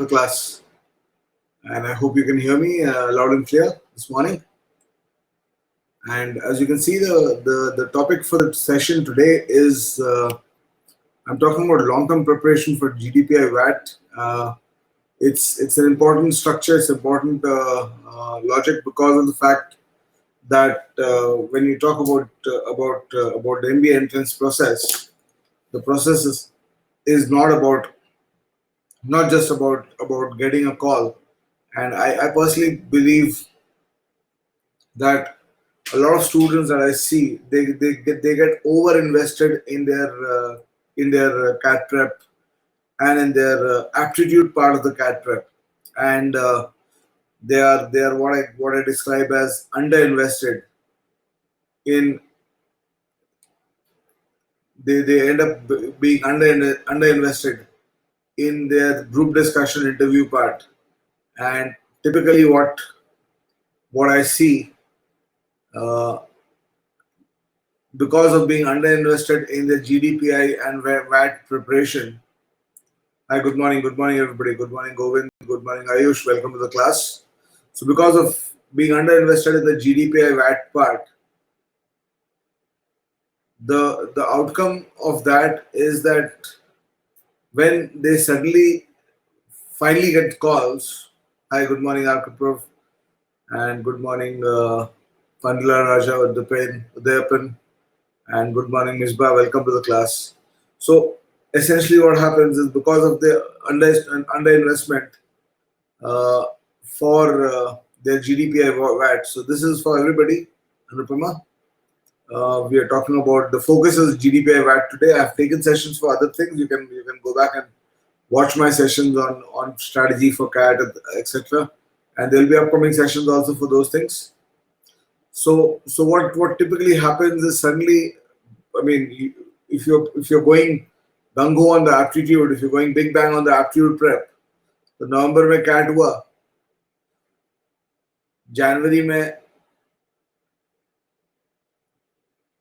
the class, and I hope you can hear me loud and clear this morning. And as you can see, the topic for the session today is I'm talking about long-term preparation for GDPI VAT. It's an important structure, it's important logic because of the fact that when you talk about the MBA entrance process, the process is not just about getting a call. And I personally believe that a lot of students that I see, they get over invested in their CAT prep and in their aptitude part of the CAT prep, and they are what I describe as under invested in. They end up being under invested in their group discussion interview part. And typically what I see, uh, because of being underinvested in the GDPI and VAT preparation. Hi, good morning everybody. Good morning Govind, good morning Ayush, welcome to the class. So because of being underinvested in the GDPI VAT part, the outcome of that is that when they suddenly finally get calls, hi, good morning Arkaprav, and good morning Pandula Raja Udayapan, and good morning Misbah, welcome to the class. So essentially what happens is because of the underinvestment uh, for their GDPI VAT. So this is for everybody, Anupama. We are talking about the focus is GDPI VAT today. I have taken sessions for other things. You can go back and watch my sessions on strategy for CAT, etc. And there will be upcoming sessions also for those things. So what typically happens is suddenly, I mean, if you're going gung ho on the aptitude, if you're going big bang on the aptitude prep, तो नवंबर में cat हुआ, जनवरी में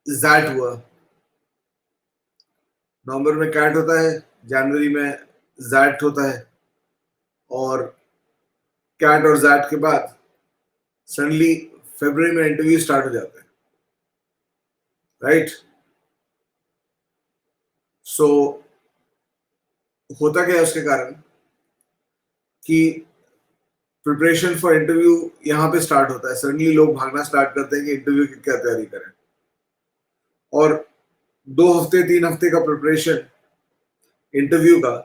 jet हुआ, नवंबर में cat होता है, जनवरी में jet होता है, और कैट और जैट के बाद सडनली फरवरी में इंटरव्यू स्टार्ट हो जाते हैं, राइट? सो होता क्या है उसके कारण कि प्रिपरेशन फॉर इंटरव्यू यहाँ पे स्टार्ट होता है, सडनली लोग भागना स्टार्ट करते हैं कि इंटरव्यू की क्या तैयारी करें, और 2 हफ्ते 3 हफ्ते का प्रिपरेशन इंटरव्यू का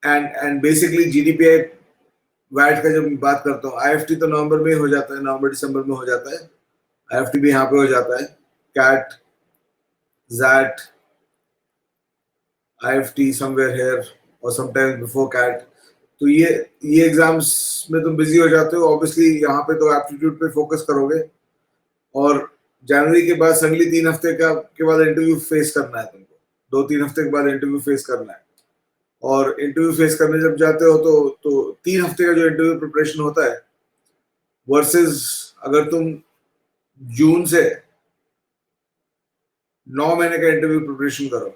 एंड बेसिकली जीडीपीआई वैट का जब बात करता हूँ, आईएफटी तो नवंबर में हो जाता है, नवंबर दिसंबर में हो जाता है, आईएफटी भी यहाँ पे हो जाता है, CAT, XAT, IFT somewhere here और समटाइम्स बिफोर कैट. तो ये एग्जाम्स में तुम बिजी हो जाते हो, ऑब्वियसली यहाँ पे तो एप्टीट्यूड पे फोकस करोगे, और जनवरी के बाद सडनली 3 हफ्ते के बाद इंटरव्यू फेस करना है तुमको, 2-3 हफ्ते के बाद इंटरव्यू फेस करना है, और इंटरव्यू फेस करने जब जाते हो तो 3 हफ्ते का जो इंटरव्यू प्रिपरेशन होता है वर्सेस अगर तुम जून से 9 महीने का इंटरव्यू प्रिपरेशन करो,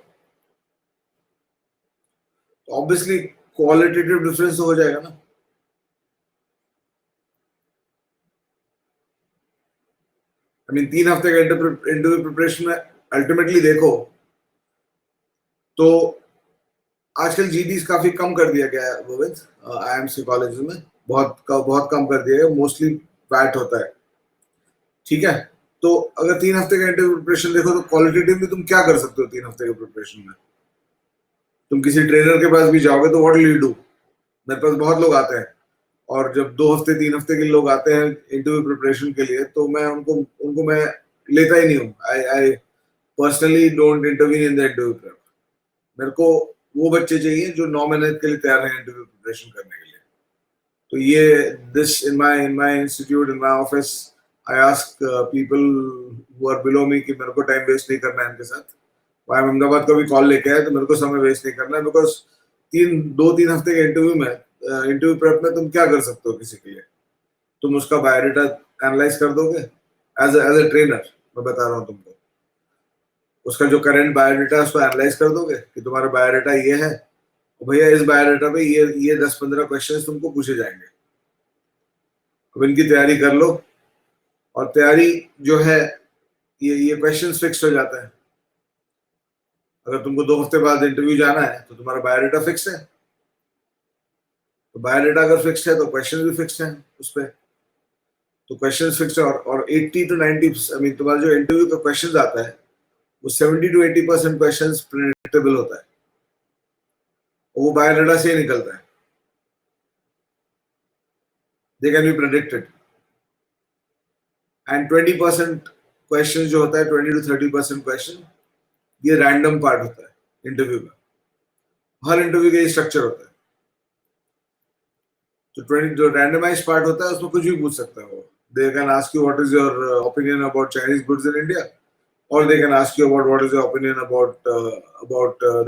तो ऑब्वियसली क्वालिटेटिव डिफरेंस तो हो जाएगा ना. आई मीन 3 हफ्ते का इंटरव्यू प्रिपरेशन में अल्टीमेटली देखो तो आजकल जीडीज काफी कम कर दिया गया है गोविंद, आईएमसी कॉलेज में बहुत कम कर दिया है, मोस्टली वैट होता है, ठीक है? तो अगर 3 हफ्ते का इंटरव्यू प्रिपरेशन देखो तो क्वालिटेटिव में तुम क्या कर सकते हो 3 हफ्ते के प्रिपरेशन में? तुम किसी ट्रेनर के पास भी जाओगे तो व्हाट विल यू डू? मेरे पास बहुत लोग आते हैं, और जब 2 हफ्ते 3 हफ्ते के लोग आते हैं इंटरव्यू प्रिपरेशन के लिए, तो मैं उनको मैं लेता ही नहीं हूँ. I personally don't interview in the interview prep. मेरे को वो बच्चे चाहिए जो 9 महीने के लिए तैयार हैं इंटरव्यू प्रिपरेशन करने के लिए. तो ये this in my institute, in my office, I ask people who are below me कि मेरे को टाइम वेस्ट नहीं करना है इनके साथ. भाई अहमदाबाद का भी कॉल लेके आए तो मेरे को समय वेस्ट नहीं करना है, बिकॉज 2-3 हफ्ते के इंटरव्यू में, इंटरव्यू प्रेप में तुम क्या कर सकते हो किसी के लिए? तुम उसका बायोडाटा एनालाइज कर दोगे एज ए ट्रेनर, मैं बता रहा हूँ तुमको. उसका जो करंट बायोडाटा है उसको एनालाइज कर दोगे कि तुम्हारा बायोडाटा ये है, भैया इस बायोडाटा पे ये 10-15 क्वेश्चंस तुमको पूछे जाएंगे, अब इनकी तैयारी कर लो। और तैयारी जो है ये क्वेश्चंस फिक्स हो जाता है। अगर तुमको 2 हफ्ते बाद इंटरव्यू जाना है तो तुम्हारा बायोडाटा फिक्स है, तो बायोडाटा अगर फिक्स है तो क्वेश्चन भी फिक्स है उस पर, तो क्वेश्चन फिक्स है। और 80 to 90 आई मीन तुम्हारा जो इंटरव्यू का क्वेश्चन आता है वो 70 to 80% क्वेश्चन प्रेडिक्टेबल होता है, वो बायोडाटा से ही निकलता है। They can be predicted. And 20% question जो होता है, 20 to 30% क्वेश्चन, ये रैंडम पार्ट होता है इंटरव्यू का। हर इंटरव्यू का ये स्ट्रक्चर होता है। तो 20 जो रैंडमाइज पार्ट होता है उसमें कुछ भी पूछ सकता है वो। They can ask you what is your opinion about Chinese goods in India, or they can ask you about what is your opinion about the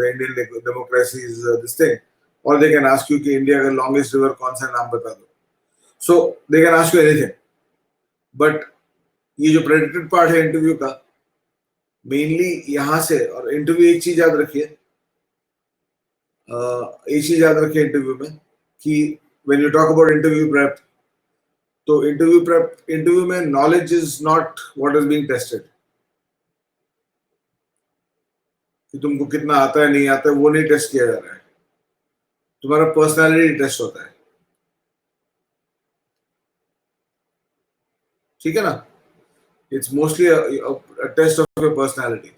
Indian democracy's this thing, or they can ask you कि India का longest river कौन सा, नाम बता दो। So they can ask you anything, but ये जो predicted part है इंटरव्यू का, मेनली यहाँ से। और इंटरव्यू एक चीज याद रखिए, इंटरव्यू में कि when you talk about interview prep, तो इंटरव्यू में knowledge is not what is being tested, कि तुमको कितना आता है नहीं आता है वो नहीं टेस्ट किया जा रहा है, तुम्हारा पर्सनालिटी टेस्ट होता है, ठीक है ना। It's mostly a test of your personality,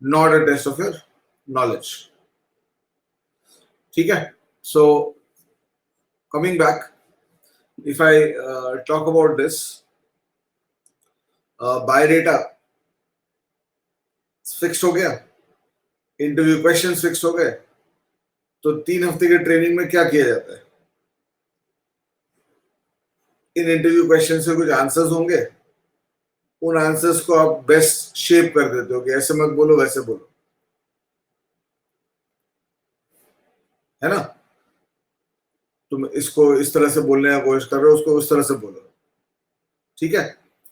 not a test of your knowledge, ठीक है। So coming back, if I talk about this biodata fix हो गया, इंटरव्यू क्वेश्चंस फिक्स हो गए, तो 3 हफ्ते के ट्रेनिंग में क्या किया जाता है? इन इंटरव्यू क्वेश्चन से कुछ आंसर्स होंगे, उन आंसर्स को आप बेस्ट शेप कर देते हो कि ऐसे मत बोलो वैसे बोलो, है ना। तुम इसको इस तरह से बोलने का कोशिश कर रहे हो, उसको उस तरह से बोलो, ठीक है।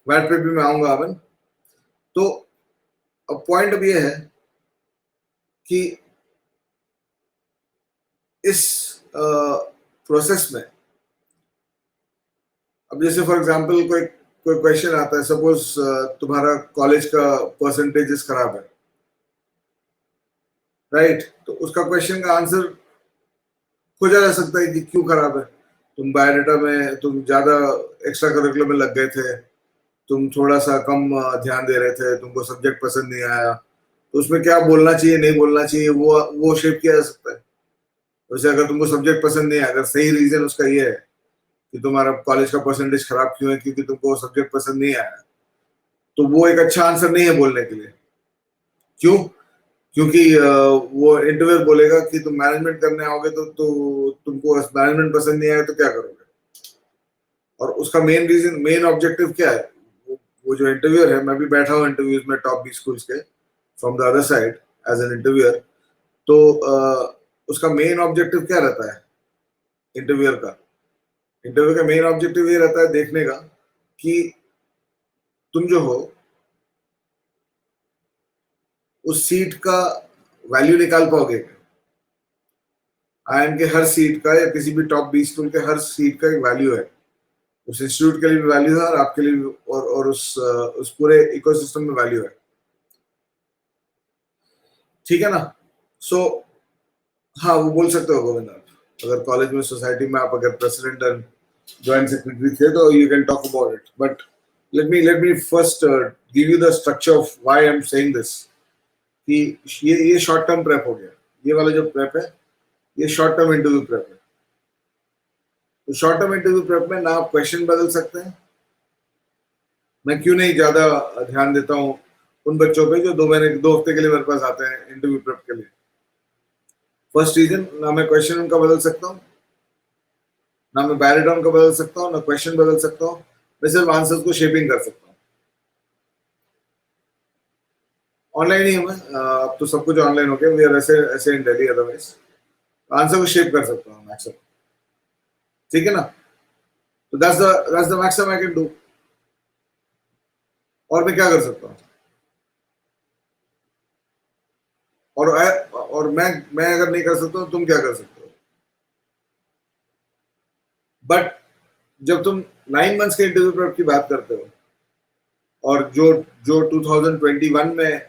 वैट पे भी मैं आऊंगा अमन। तो अब पॉइंट अब ये है कि इस प्रोसेस में, अब जैसे फॉर एग्जांपल कोई कोई क्वेश्चन आता है, सपोज तुम्हारा कॉलेज का परसेंटेजेस खराब है, राइट, तो उसका क्वेश्चन का आंसर खोजा जा सकता है कि क्यों खराब है। तुम बायोडाटा में तुम ज्यादा एक्स्ट्रा करिकुलर में लग गए थे, तुम थोड़ा सा कम ध्यान दे रहे थे, तुमको सब्जेक्ट पसंद नहीं आया, तो उसमें क्या बोलना चाहिए नहीं बोलना चाहिए वो शेप किया जा सकता है। वैसे अगर तुमको सब्जेक्ट पसंद नहीं है, अगर सही रीजन उसका ये है कि तुम्हारा कॉलेज का परसेंटेज खराब क्यों है, क्योंकि तुमको सब्जेक्ट पसंद नहीं आया, तो वो एक अच्छा आंसर नहीं है बोलने के लिए। क्यों? क्योंकि वो इंटरव्यू बोलेगा कि तुम मैनेजमेंट करने आओगे तो तुमको मैनेजमेंट पसंद नहीं आया तो क्या करोगे। और उसका मेन रीजन, मेन ऑब्जेक्टिव क्या है? वो जो इंटरव्यूअर है, मैं भी बैठा हूँ इंटरव्यूज में टॉप 20 स्कूल्स के, from the other side as an interviewer, तो उसका मेन ऑब्जेक्टिव क्या रहता है इंटरव्यूअर का? इंटरव्यू का मेन ऑब्जेक्टिव ये रहता है देखने का कि तुम जो हो उस सीट का वैल्यू निकाल पाओगे। आईआईएम के हर सीट का या किसी भी टॉप 20 स्कूल के हर सीट का एक वैल्यू है, उस इंस्टीट्यूट के लिए भी वैल्यू है और आपके लिए भी, और उस पूरे इकोसिस्टम में वैल्यू है, ठीक है ना। सो हाँ, वो बोल सकते हो गोविंद आप, अगर कॉलेज में सोसाइटी में आप अगर प्रेसिडेंट एंड जॉइंट सेक्रेटरी थे तो you can talk about it, but let me first give you the structure of why I am saying this, कि ये शॉर्ट टर्म प्रेप हो गया, ये वाला जो प्रेप है ये शॉर्ट टर्म इंटरव्यू प्रेप है। तो शॉर्ट टर्म इंटरव्यू प्रेप में ना आप क्वेश्चन बदल सकते हैं। मैं क्यों नहीं ज्यादा ध्यान देता हूँ उन बच्चों पे जो 2 हफ्ते के लिए मेरे पास आते हैं इंटरव्यू प्रेप के लिए। फर्स्ट रीजन, ना मैं क्वेश्चन उनका बदल सकता हूँ, ना मैं बायोडाटा उनका बदल सकता हूँ, ना क्वेश्चन बदल सकता हूँ, मैं सिर्फ आंसर्स को शेपिंग कर सकता हूँ। ऑनलाइन ही हमें अब तो सब कुछ ऑनलाइन हो गया, वी आर ऐसे ऐसे इन दिल्ली, अदरवाइज आंसर को शेप कर सकता हूँ मैक्सिमम, ठीक है ना। तो that's the maximum I can do. और मैं क्या कर सकता हूँ? और मैं अगर नहीं कर सकता हूँ, तुम क्या कर सकते हो? बट जब तुम 9 मंथ्स के इंटरव्यू प्रेप की बात करते हो, और जो जो 2021 में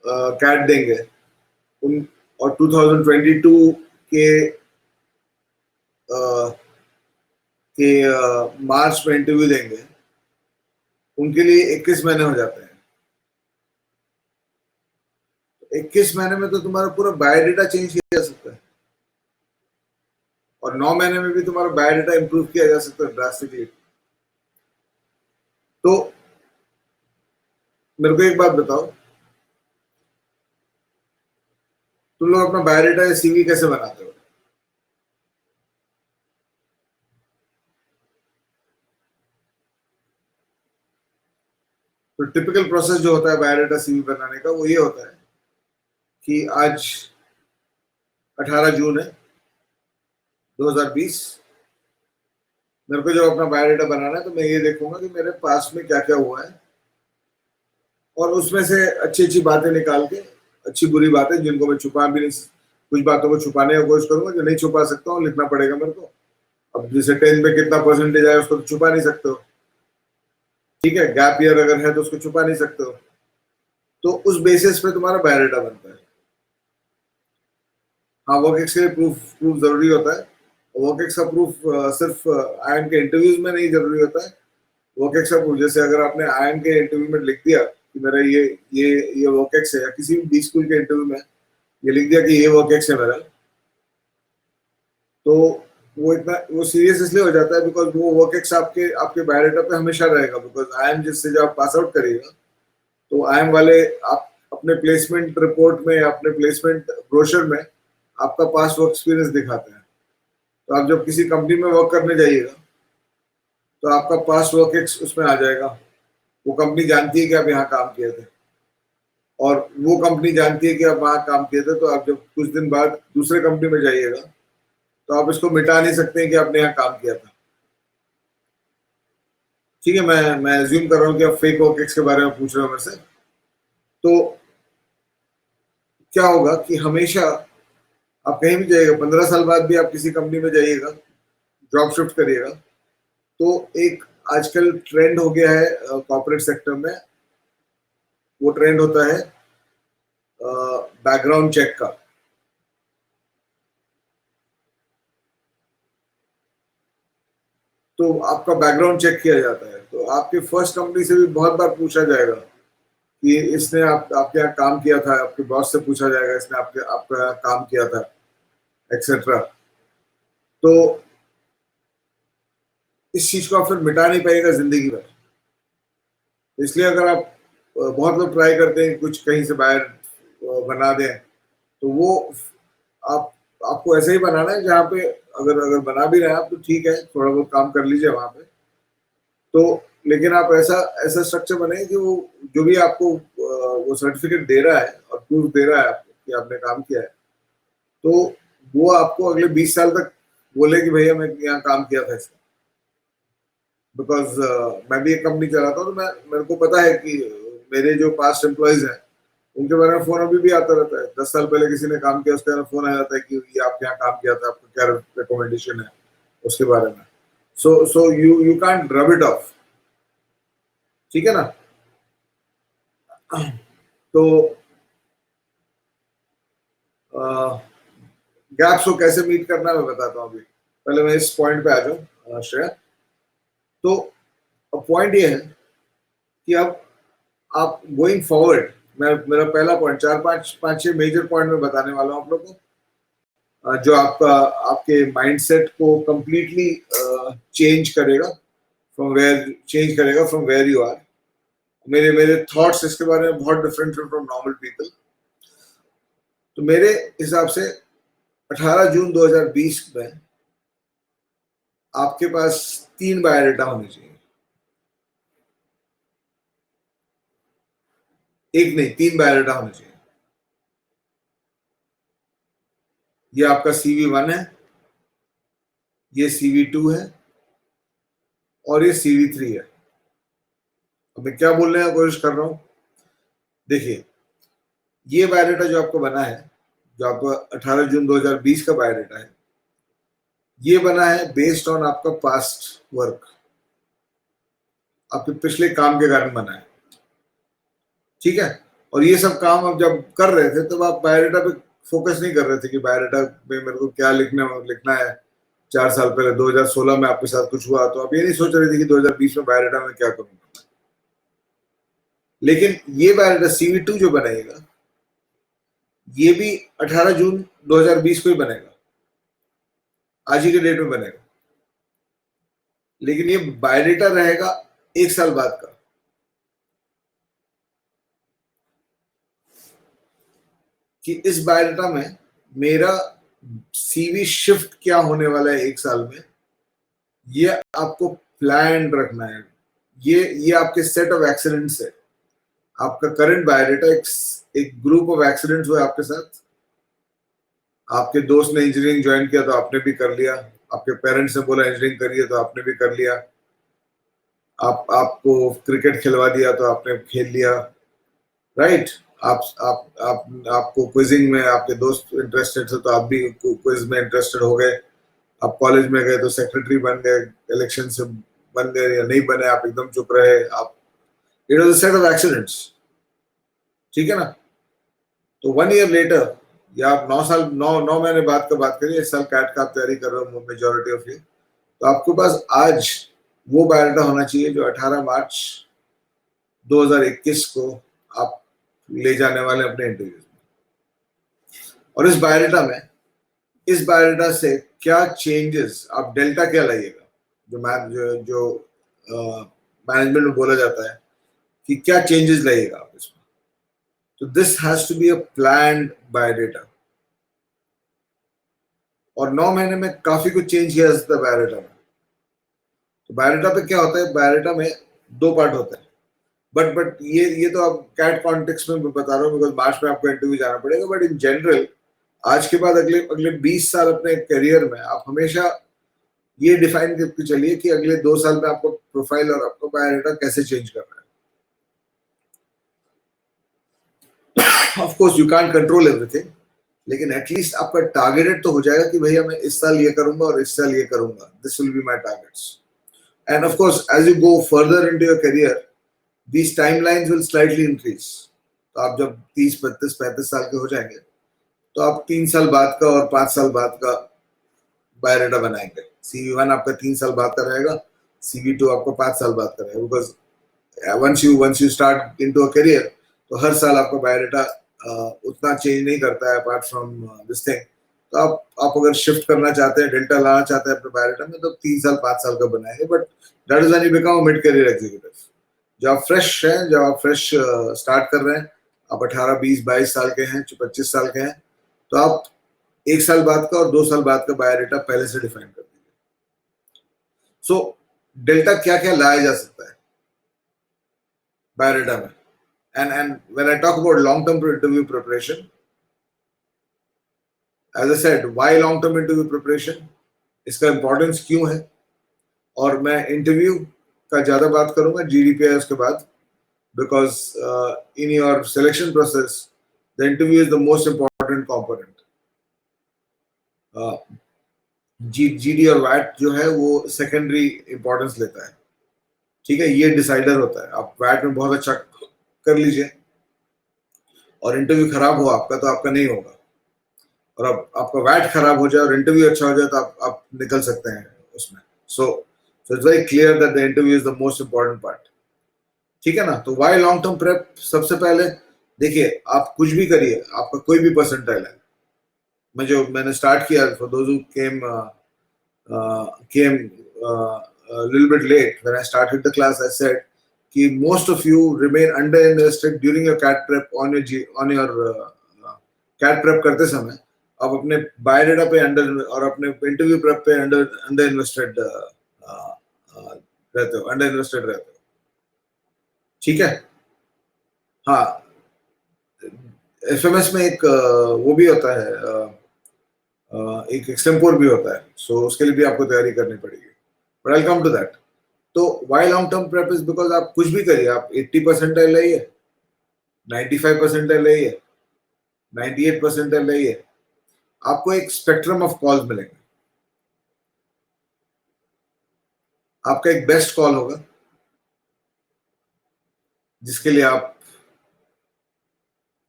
कैट देंगे उन, और 2022 के मार्च में इंटरव्यू देंगे, उनके लिए 21 महीने हो जाते हैं। 21 महीने में तो तुम्हारा पूरा बायोडेटा चेंज किया जा सकता है, और 9 महीने में भी तुम्हारा बायोडेटा इंप्रूव किया जा सकता है ड्रास्टिकली। तो मेरे को एक बात बताओ, तुम लोग अपना बायोडेटा या सीवी कैसे बनाते हो? तो टिपिकल प्रोसेस जो होता है बायोडेटा सीवी बनाने का, वो ये होता है कि आज 18 जून है 2020। मेरे को जब अपना बायोडेटा बनाना है, तो मैं ये देखूंगा कि मेरे पास में क्या क्या हुआ है, और उसमें से अच्छी अच्छी बातें निकाल के, अच्छी बुरी बातें जिनको मैं छुपा भी नहीं, कुछ बातों को छुपाने की कोशिश करूंगा, जो नहीं छुपा सकता हूँ लिखना पड़ेगा मेरे को। अब जैसे 10th में कितना परसेंटेज आया उसको तो छुपा नहीं सकते हो, ठीक है, गैप ईयर अगर है तो उसको छुपा नहीं सकते हो। तो उस बेसिस पे तुम्हारा बायोडेटा बनता है। हाँ, वर्क एक्स के लिए प्रूफ प्रूफ जरूरी होता है। वर्क एक्स का प्रूफ सिर्फ आईएम के इंटरव्यूज में नहीं जरूरी होता है। वर्क एक्स का प्रूफ, जैसे अगर आपने आईएम के इंटरव्यू में लिख दिया कि मेरा ये वर्क एक्स है, या किसी भी स्कूल के इंटरव्यू में ये लिख दिया कि ये वर्क एक्स है मेरा, तो वो सीरियस इसलिए हो जाता है बिकॉज वो वर्क एक्स आपके आपके बायोडेटा पे हमेशा रहेगा। बिकॉज आईएम जिससे जब आप पास आउट करिएगा, तो आईएम वाले आप अपने प्लेसमेंट रिपोर्ट में, अपने प्लेसमेंट ब्रोशर में आपका पास्ट वर्क एक्सपीरियंस दिखाते हैं। तो आप जब किसी कंपनी में वर्क करने जाइएगा, तो आपका पास्ट वर्क एक्स उसमें आ जाएगा। वो कंपनी जानती है कि आप यहाँ काम किए थे, और वो कंपनी जानती है कि आप वहाँ काम किए थे। तो आप जब कुछ दिन बाद दूसरे कंपनी में जाइएगा, तो आप इसको मिटा नहीं सकते कि आपने यहाँ काम किया था। ठीक है, मैं एज्यूम कर रहा हूँ कि आप फेक वर्क एक्स के बारे में पूछ रहे हो मेरे से। तो क्या होगा कि हमेशा आप कहीं भी जाइएगा, 15 साल बाद भी आप किसी कंपनी में जाइएगा, जॉब शिफ्ट करिएगा, तो एक आजकल ट्रेंड हो गया है कॉर्पोरेट सेक्टर में, वो ट्रेंड होता है बैकग्राउंड चेक का। तो आपका बैकग्राउंड चेक किया जाता है, तो आपके फर्स्ट कंपनी से भी बहुत बार पूछा जाएगा कि इसने आपके यहाँ काम किया था, आपके बॉस से पूछा जाएगा इसने आपका यहाँ काम किया था, एक्सेट्रा। तो इस चीज को आप फिर मिटा नहीं पाएगा जिंदगी भर। इसलिए अगर आप बहुत लोग ट्राई करते हैं कुछ कहीं से बाहर बना दें, तो वो आप आपको ऐसे ही बनाना है जहाँ पे अगर अगर बना भी रहे हैं आप, तो ठीक है, थोड़ा बहुत काम कर लीजिए वहां पे। तो लेकिन आप ऐसा ऐसा स्ट्रक्चर बने कि वो जो भी आपको वो सर्टिफिकेट दे रहा है और प्रूफ दे रहा है आपको कि आपने काम किया है, तो वो आपको अगले 20 साल तक बोले कि भैया मैं यहाँ काम किया था इसमें। बिकॉज मैं भी एक कंपनी चलाता हूँ, तो मेरे को पता है कि मेरे जो पास्ट एम्प्लॉयज हैं उनके बारे में फोन अभी भी आता रहता है। 10 साल पहले किसी ने काम किया, उसके बारे में फोन आ जाता है कि ये आपके यहाँ काम किया था, आपका क्या रिकमेंडेशन है उसके बारे में। So you you can't rub it of, ठीक है ना? तो गैप्स को कैसे मीट करना है मैं बताता हूँ अभी। पहले मैं इस पॉइंट पे आ जाऊँ श्रेया। तो पॉइंट ये है कि अब आप गोइंग फॉरवर्ड, मैं मेरा पहला पॉइंट, चार पांच पांच छह मेजर पॉइंट में बताने वाला हूँ आप लोगों को, जो आपका आपके माइंडसेट को कंप्लीटली चेंज करेगा फ्रॉम वेयर यू आर। मेरे मेरे थॉट्स इसके बारे में बहुत डिफरेंट है फ्रॉम नॉर्मल पीपल। तो मेरे हिसाब से 18 जून 2020 में आपके पास 3 बायोडेटा होने चाहिए। एक नहीं, 3 बायोडेटा होने चाहिए। ये आपका CV1 है, ये CV2 है, और ये CV3 है। अब मैं क्या बोलने का कोशिश कर रहा हूं, देखिए, ये बायोडाटा जो आपको बना है, जो आपका 18 जून 2020 का बायोडाटा है, ये बना है बेस्ड ऑन आपका पास्ट वर्क, आपके पिछले काम के कारण बना है, ठीक है। और ये सब काम आप जब कर रहे थे तब आप बायोडाटा पे फोकस नहीं कर रहे थे कि बायोडाटा में मेरे को क्या लिखना है। 4 साल पहले 2016 में आपके साथ कुछ हुआ तो आप ये नहीं सोच रहे थे कि 2020 में बायोडाटा में क्या करूंगा। लेकिन ये बायोडाटा CV2 जो बनेगा, ये भी 18 जून 2020 को ही बनेगा, आज ही के डेट में बनेगा। लेकिन ये बायोडाटा रहेगा 1 साल बाद का। कि इस बायोडाटा में मेरा CV शिफ्ट क्या होने वाला है 1 साल में, ये आपको प्लान रखना है। ये आपके सेट ऑफ एक्सीडेंट्स है। आपका करंट बायोडाटा एक ग्रुप ऑफ एक्सीडेंट्स हुए आपके साथ। आपके दोस्त ने इंजीनियरिंग ज्वाइन किया तो आपने भी कर लिया, आपके पेरेंट्स ने बोला इंजीनियरिंग करिए तो आपने भी कर लिया, आपको क्रिकेट खिलवा दिया तो आपने खेल लिया, राइट। आपको क्विजिंग में आपके दोस्त इंटरेस्टेड थे तो आप भी क्विज में इंटरेस्टेड हो गए। आप कॉलेज में गए तो सेक्रेटरी बन गए, इलेक्शन से बन गए या नहीं बने, आप एकदम चुप रहे। आप it was a set of accidents, ठीक है ना। तो 1 ईयर लेटर, या आप 9 महीने बाद का बात करिए, इस साल कैट का आप तैयारी कर रहे हो मेजोरिटी ऑफ यू, तो आपके पास आज वो बायोडाटा होना चाहिए जो 18 मार्च 2021 को आप ले जाने वाले अपने इंटरव्यूज में। और इस बायोडाटा से क्या चेंजेस, आप डेल्टा क्या लाइएगा, जो मैनेजमेंट में बोला जाता है कि क्या चेंजेस लाइएगा आप इसमें। तो this has to be a planned biodata. और 9 महीने में काफी कुछ चेंज किया जा सकता है बायोडाटा में। तो बायोडाटा पे क्या होता है, बायोडाटा में 2 पार्ट होता है। बट ये तो आप कैट कॉन्टेक्स्ट में बता रहा हूँ, बिकॉज मार्च में आपको इंटरव्यू जाना पड़ेगा। बट इन जनरल आज के बाद अगले 20 साल अपने करियर में आप हमेशा ये डिफाइन करके चलिए कि अगले 2 साल में आपको प्रोफाइल और आपका बायोडाटा कैसे चेंज करना है। Of course you can't control everything, लेकिन एटलीस्ट आपका टारगेटेड तो हो जाएगा कि भैया मैं इस साल ये करूंगा और इस साल ये करूंगा, this will be my targets. And of course as you go further into your career, these timelines will slightly increase. तो आप जब 30, 32, 35 साल के हो जाएंगे तो आप 3 साल बाद का और 5 साल बाद का बायोडाटा बनाएंगे। CV1 आपका 3 साल बाद का रहेगा, CV2 आपको 5 साल बाद का रहेगा। Because once you start into a career, तो हर साल आपका बायोडाटा उतना चेंज नहीं करता है अपार्ट फ्रॉम दिस थिंग। तो आप अगर शिफ्ट करना चाहते हैं, डेल्टा लाना चाहते हैं अपने बायोडाटा में, तो 3 साल 5 साल का बनाएंगे। But that is when you become a mid career executive. जब आप फ्रेश हैं, जब आप फ्रेश स्टार्ट कर रहे हैं, आप 18, 20, 22 साल के हैं, 25 साल के हैं, तो आप 1 साल बाद का और 2 साल बाद का बायोडाटा पहले से डिफाइन कर दीजिए। सो डेल्टा क्या क्या लाया जा सकता है बायोडाटा में। And when I talk about long-term interview preparation, as I said, why long-term interview preparation, इसका इम्पोर्टेंस क्यों है, और मैं इंटरव्यू का ज्यादा बात करूंगा GDPI उसके बाद, because in your selection process the interview is the most important component. GD और वैट जो है वो सेकेंडरी इंपॉर्टेंस लेता है, ठीक है। ये डिसाइडर होता है। आप वैट में बहुत अच्छा कर लीजिए और इंटरव्यू खराब हो आपका तो आपका नहीं होगा, और अब आपका वैट खराब हो जाए और इंटरव्यू अच्छा हो जाए तो आप निकल सकते हैं उसमें। So it's very clear that the interview is the most important part, ठीक है ना। तो वाई लॉन्ग टर्म प्रेप, सबसे पहले देखिए, आप कुछ भी करिए, आपका कोई भी परसेंटाइल है। मैंने स्टार्ट किया, for those who came a little bit late, when I started the class I said कि most of you remain under invested during your CAT prep on your CAT prep करते समय आप अपने biodata पे under और अपने interview prep पे under invested रहते हो, ठीक है। हाँ, FMS में एक वो भी होता है, एक एक्सटेम्पोर भी होता है, सो उसके लिए भी आपको तैयारी करनी पड़ेगी, but I will come to that. तो why long term prep is because आप कुछ भी करिए, आप 80 परसेंटाइल लाइए, 95 परसेंटाइल लाइए, 98 परसेंटाइल नहीं है, आपको एक स्पेक्ट्रम ऑफ कॉल्स मिलेंगे। आपका एक बेस्ट कॉल होगा जिसके लिए आप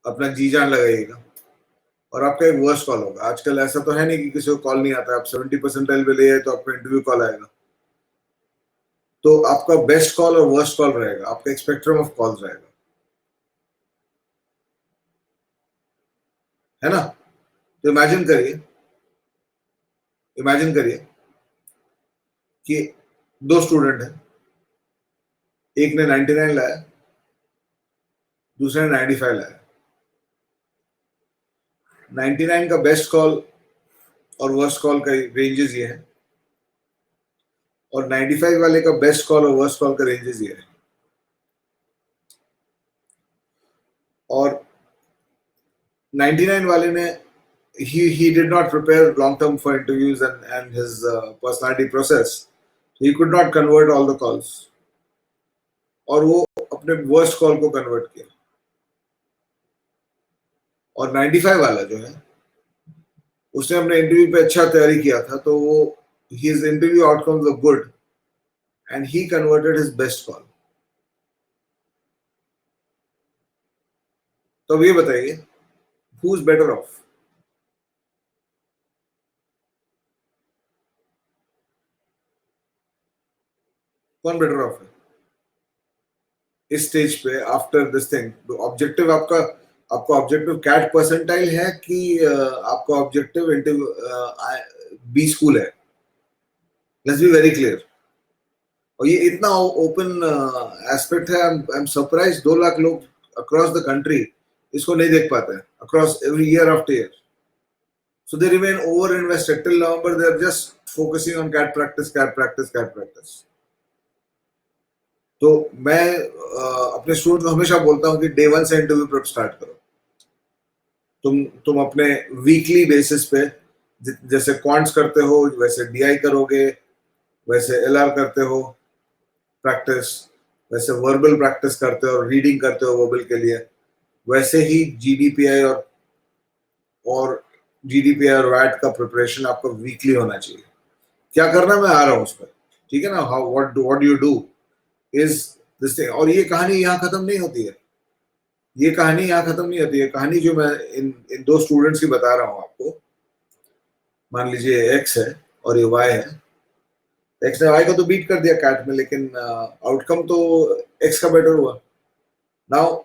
अपना जी जान लगाइएगा, और आपका एक वर्स्ट कॉल होगा। आजकल ऐसा तो है नहीं कि किसी को कॉल नहीं आता। आप 70 परसेंटाइल पे ले तो आपको इंटरव्यू कॉल आएगा। तो आपका बेस्ट कॉल और वर्स्ट कॉल रहेगा, आपका एक स्पेक्ट्रम ऑफ कॉल्स रहेगा, है ना। तो इमेजिन करिए कि दो स्टूडेंट हैं, एक ने 99 लाया, दूसरे ने 95 लाया। 99 का बेस्ट कॉल और वर्स्ट कॉल का रेंजेस ये है, और 95 वाले का बेस्ट कॉल और वर्स्ट कॉल का रेंजेस ये है। और 99 वाले ने he did not prepare long term for interviews and his personality process. He could not convert all the calls, और वो अपने वर्स्ट कॉल को कन्वर्ट किया। और 95 वाला जो है, उसने अपने इंटरव्यू पे अच्छा तैयारी किया था, तो वो his interview outcomes were good and he converted his best call। तो अब ये बताइए, who is better off? कौन बेटर ऑफ है इस स्टेज पे आफ्टर दिस थिंग? ऑब्जेक्टिव आपका आपका ऑब्जेक्टिव कैट परसेंटाइल है कि आपका ऑब्जेक्टिव बी स्कूल है? Let's be very clear. और ये इतना ओपन एस्पेक्ट है, आई एम सरप्राइज 2 लाख लोग अक्रॉस द कंट्री इसको नहीं देख पाते हैं, across every year after year. So they remain over invested till November, they are just focusing on CAT practice, CAT practice, CAT practice. तो मैं अपने स्टूडेंट को हमेशा बोलता हूँ कि डे 1 से इंटरव्यू प्रेप स्टार्ट करो। तुम अपने वीकली बेसिस पे जैसे क्वांट्स करते हो वैसे डीआई करोगे, वैसे एलआर करते हो प्रैक्टिस, वैसे वर्बल प्रैक्टिस करते हो, रीडिंग करते हो वर्बल के लिए, वैसे ही जीडीपीआई और जीडीपीआई और वैट का प्रिपरेशन आपको वीकली होना चाहिए। क्या करना, मैं आ रहा हूँ उस पर, ठीक है ना। How what you do is this thing. और ये कहानी यहाँ खत्म नहीं होती है, ये कहानी यहाँ खत्म नहीं होती है। कहानी जो मैं इन दो स्टूडेंट्स की बता रहा हूँ आपको, मान लीजिए एक्स है और ये वाई है। एक्स ने वाई को तो बीट कर दिया कैट में, लेकिन आउटकम तो एक्स का बेटर हुआ। नाउ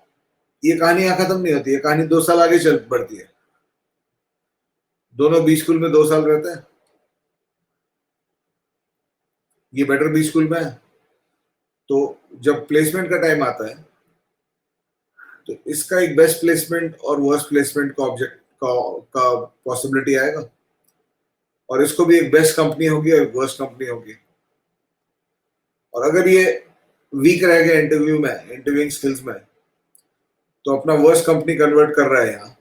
ये कहानी यहाँ खत्म नहीं होती है, कहानी 2 साल आगे चल बढ़ती है। दोनों बी स्कूल में 2 साल रहते हैं, ये बेटर बी स्कूल में है। तो जब प्लेसमेंट का टाइम आता है, तो इसका एक बेस्ट प्लेसमेंट और वर्स्ट प्लेसमेंट का ऑब्जेक्ट का पॉसिबिलिटी आएगा, और इसको भी एक बेस्ट कंपनी होगी और वर्स्ट कंपनी होगी। और अगर ये वीक रह गया इंटरव्यू में, इंटरव्यूइंग स्किल्स में, तो अपना वर्स्ट कंपनी कन्वर्ट कर रहा है यहाँ,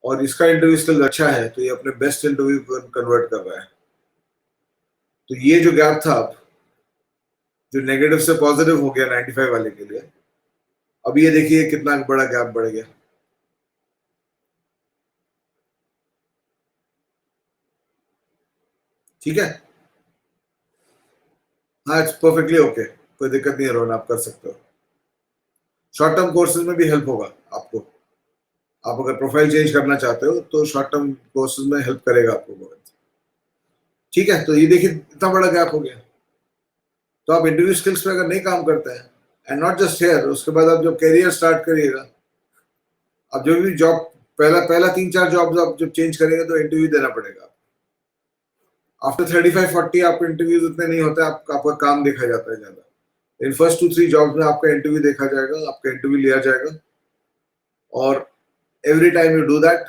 और इसका इंटरव्यू स्किल्स अच्छा है तो ये अपने बेस्ट इंटरव्यू कन्वर्ट कर रहा है। तो ये जो गैप था, जो नेगेटिव से पॉजिटिव हो गया 95 वाले के लिए, अब ये देखिए कितना बड़ा गैप बढ़ गया। ठीक है, हाँ, इट्स परफेक्टली ओके, कोई दिक्कत नहीं है रोहन, आप कर सकते हो। शॉर्ट टर्म कोर्सेज में भी हेल्प होगा आपको। आप अगर प्रोफाइल चेंज करना चाहते हो तो शॉर्ट टर्म कोर्सेज में हेल्प करेगा आपको बहुत। ठीक है, तो ये देखिए इतना बड़ा गैप हो गया। तो आप इंटरव्यू स्किल्स पे अगर नहीं काम करते हैं, एंड नॉट जस्ट हेयर, उसके बाद आप जब करियर स्टार्ट करिएगा, आप जो भी जॉब पहला पहला 3-4 जॉब आप जब चेंज करेंगे तो इंटरव्यू देना पड़ेगा। आफ्टर 35-40 आपके इंटरव्यूज उतने नहीं होते, आपका काम देखा जाता है ज्यादा। इन फर्स्ट 2-3 जॉब में आपका इंटरव्यू देखा जाएगा, आपका इंटरव्यू लिया जाएगा। और every time you do that,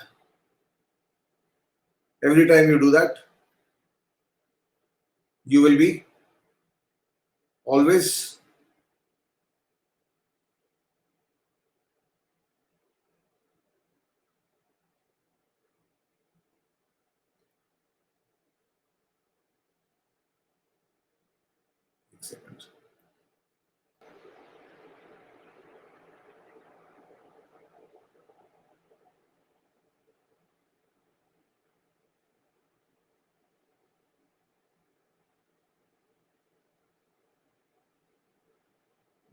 every time you do that, you will be always excellent.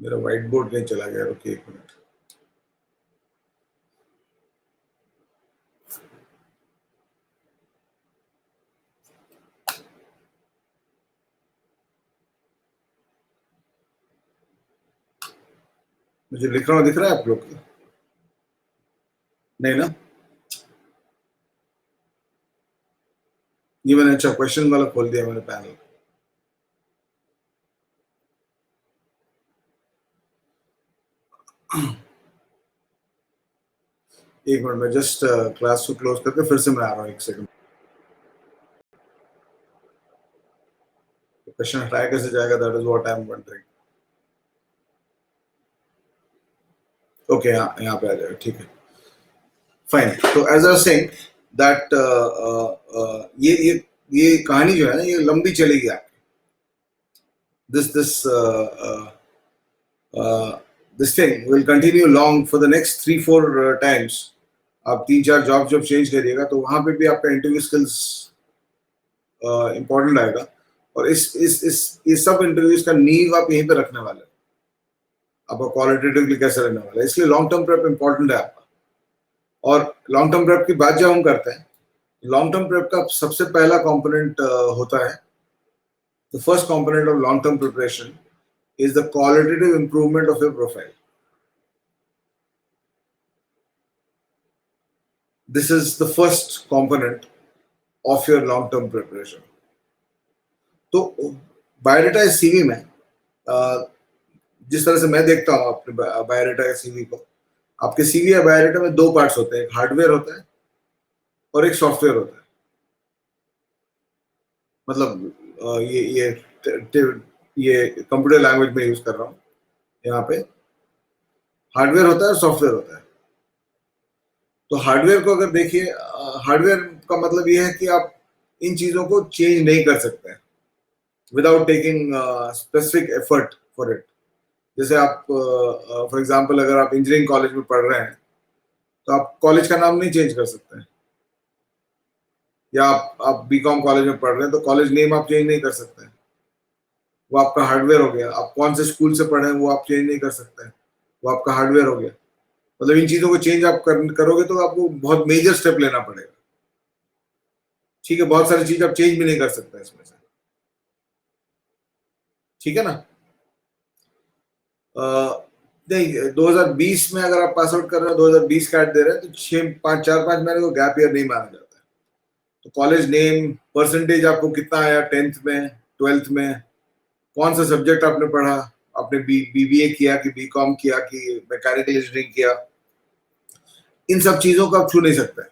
मेरा व्हाइट बोर्ड कहीं चला गया, रुकिए एक मिनट। मुझे लिख रहा हूँ, दिख रहा है आप लोग को? नहीं ना? ये मैंने अच्छा क्वेश्चन वाला खोल दिया मैंने पैनल। एक मिनट में जस्ट क्लास को क्लोज करके फिर से मैं आ रहा हूँ, एक सेकंड। क्वेश्चन हटाया कैसे जाएगा, that is what I am wondering. Okay, यहाँ पे आ जाएगा, ठीक है, फाइन। तो as I was saying that ये कहानी जो है ना, ये लंबी चलेगी आपकी। This this thing will continue long for the next 3-4 times. आप 3-4 जॉब चेंज करिएगा तो वहां पे भी आपका इंटरव्यू स्किल्स इंपॉर्टेंट आएगा। और इस सब इंटरव्यूज का नींव आप यहीं पे रखने वाले हैं, आपका क्वालिटेटिवली कैसे रहने वाला है। इसलिए लॉन्ग टर्म प्रेप इंपॉर्टेंट है आपका। और लॉन्ग टर्म प्रेप की बात जब हम करते हैं, लॉन्ग टर्म प्रेप का सबसे पहला कंपोनेंट होता है, the first component of long term preparation is the qualitative improvement of your profile. This is the first component of your long-term preparation. तो बायोडाटा या सीवी में जिस तरह से मैं देखता हूँ अपने बायोडाटा या सीवी को, आपके सीवी या बायोडाटा में 2 पार्ट्स होते हैं, एक हार्डवेयर होता है और एक सॉफ्टवेयर होता है। मतलब ये कंप्यूटर लैंग्वेज में यूज कर रहा हूँ, यहाँ पे हार्डवेयर होता है और सॉफ्टवेयर होता है। तो हार्डवेयर को अगर देखिए, हार्डवेयर का मतलब ये है कि आप इन चीजों को चेंज नहीं कर सकते without taking specific effort for it. जैसे आप फॉर एग्जांपल अगर आप इंजीनियरिंग कॉलेज में पढ़ रहे हैं तो आप कॉलेज का नाम नहीं चेंज कर सकते हैं, या आप बीकॉम कॉलेज में पढ़ रहे हैं तो कॉलेज नेम आप चेंज नहीं कर सकते हैं, वो आपका हार्डवेयर हो गया। आप कौन से स्कूल से पढ़े हैं वो आप चेंज नहीं कर सकते हैं, वो आपका हार्डवेयर हो गया। मतलब इन चीजों को चेंज आप करोगे तो आपको बहुत मेजर स्टेप लेना पड़ेगा, ठीक है। बहुत सारी चीज आप चेंज भी नहीं कर सकते इसमें से, ठीक है ना। नहीं, 2020 में अगर आप पास आउट कर रहे हो, 2020 कैट दे रहे हैं तो 4-5 महीने को गैप ईयर नहीं माना जाता है। तो कॉलेज नेम, परसेंटेज आपको कितना आया 10th में, 12th में, कौन सा सब्जेक्ट आपने पढ़ा, आपने बीबीए किया कि बीकॉम किया कि मैकेनिकल इंजीनियरिंग किया, इन सब चीजों को आप छू नहीं सकते।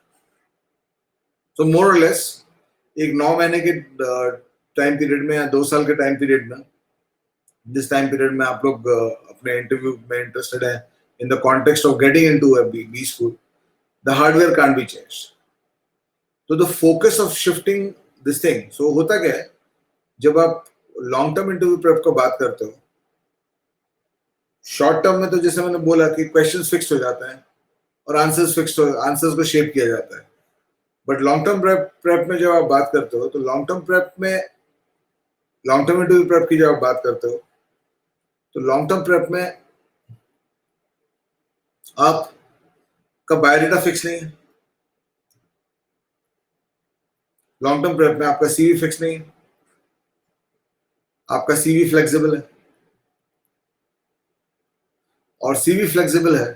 तो मोर और लेस एक 9 महीने के टाइम पीरियड में या 2 साल के टाइम पीरियड में, जिस टाइम पीरियड में आप लोग अपने इंटरव्यू में इंटरेस्टेड है in the context of getting into a B school, the hardware can be changed. तो the focus of shifting this thing, so होता क्या है, जब आप लॉन्ग टर्म इंटरव्यू प्रेप को बात करते हो, शॉर्ट टर्म में तो जैसे मैंने बोला कि क्वेश्चंस फिक्स्ड हो जाते हैं और आंसर्स को शेप किया जाता है। बट लॉन्ग टर्म प्रेप में जब आप बात करते हो तो लॉन्ग टर्म इंटरव्यू प्रेप की जब आप बात करते हो तो लॉन्ग टर्म प्रेप में आपका बायोडाटा फिक्स नहीं है, लॉन्ग टर्म प्रेप में आपका सीवी फिक्स नहीं है, आपका सीवी फ्लेक्सिबल है। और सीवी फ्लेक्सिबल है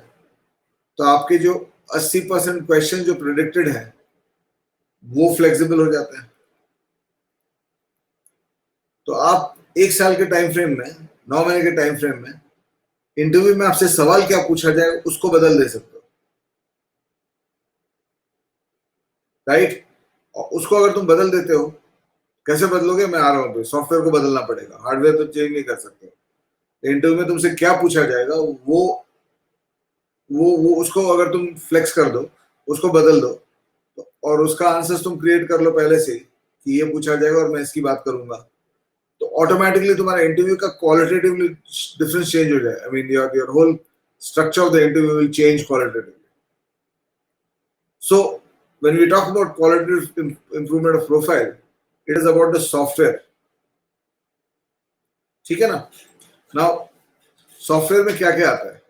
तो आपके जो 80% क्वेश्चन जो प्रेडिक्टेड है वो फ्लेक्सिबल हो जाते हैं। तो आप 1 साल के टाइम फ्रेम में, 9 महीने के टाइम फ्रेम में इंटरव्यू में आपसे सवाल क्या पूछा जाए उसको बदल दे सकते हो, राइट। और उसको अगर तुम बदल देते हो, कैसे बदलोगे, मैं आ रहा हूँ, सॉफ्टवेयर को बदलना पड़ेगा, हार्डवेयर तो चेंज नहीं कर सकते। इंटरव्यू में तुमसे क्या पूछा जाएगा वो उसको अगर तुम फ्लेक्स कर दो, उसको बदल दो, तो और उसका आंसर तुम क्रिएट कर लो पहले से कि ये पूछा जाएगा और मैं इसकी बात करूंगा, तो ऑटोमेटिकली तुम्हारा इंटरव्यू का क्वालिटेटिवली डिफरेंस चेंज हो जाए। I mean your whole structure of the interview will change qualitatively. So when we talk about qualitative improvement of profile, it is about the software, ठीक है ना। Now सॉफ्टवेयर में क्या क्या आता है?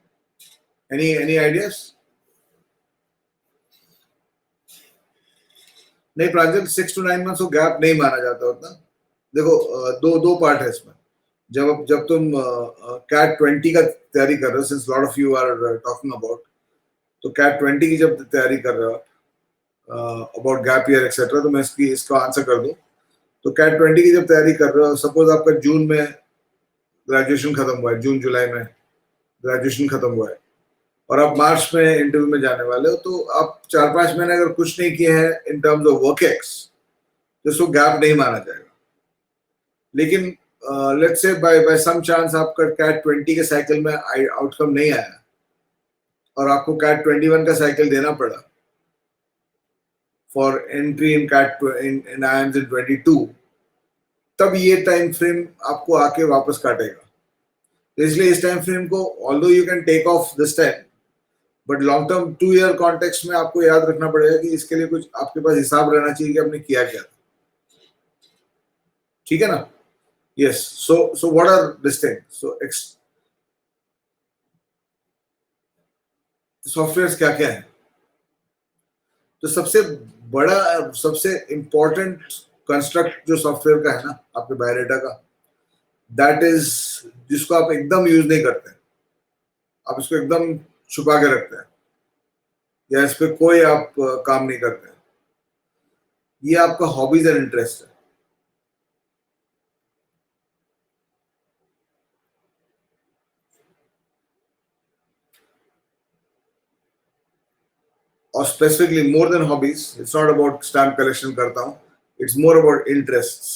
Any ideas? नहीं प्रांजल, 6 to 9 months को गैप नहीं माना जाता उतना। देखो दो पार्ट है इसमें। जब तुम कैट 20 का तैयारी कर रहे हो, since lot of you are talking about, तो कैट 20 की जब तैयारी कर रहे हो अबाउट गैप ईयर एक्सेट्रा, तो मैं इसका आंसर कर दूं। तो कैट 20 की जब तैयारी कर रहे हो, सपोज आपका जून में ग्रेजुएशन खत्म हुआ है, जून जुलाई में ग्रेजुएशन खत्म हुआ है, और आप मार्च में इंटरव्यू में जाने वाले हो, तो आप 4-5 महीने अगर कुछ नहीं किए हैं in terms of work ex, तो इसको गैप नहीं माना जाएगा। लेकिन let's say by some chance आपका कैट 20 के साइकिल में आउटकम नहीं आया और आपको कैट 21 का साइकिल देना पड़ा for entry in CAT in IIMS in 22, तब ये टाइम फ्रेम आपको आके वापस काटेगा। तो इसलिए इस टाइम फ्रेम को, although you can take off this time, but long term 2 year context में आपको याद रखना पड़ेगा कि इसके लिए कुछ आपके पास हिसाब रहना चाहिए कि आपने किया क्या। ठीक है ना? Yes. So what are this thing? So software क्या क्या है? तो सबसे बड़ा, सबसे इंपॉर्टेंट कंस्ट्रक्ट जो सॉफ्टवेयर का है ना आपके बायोडाटा का, दैट इज, जिसको आप एकदम यूज नहीं करते, आप इसको एकदम छुपा के रखते हैं या इस पे कोई आप काम नहीं करते हैं, ये आपका हॉबीज एंड इंटरेस्ट है। और specifically more than hobbies, it's not about stamp collection करता हूं, इट्स मोर अबाउट इंटरेस्ट्स।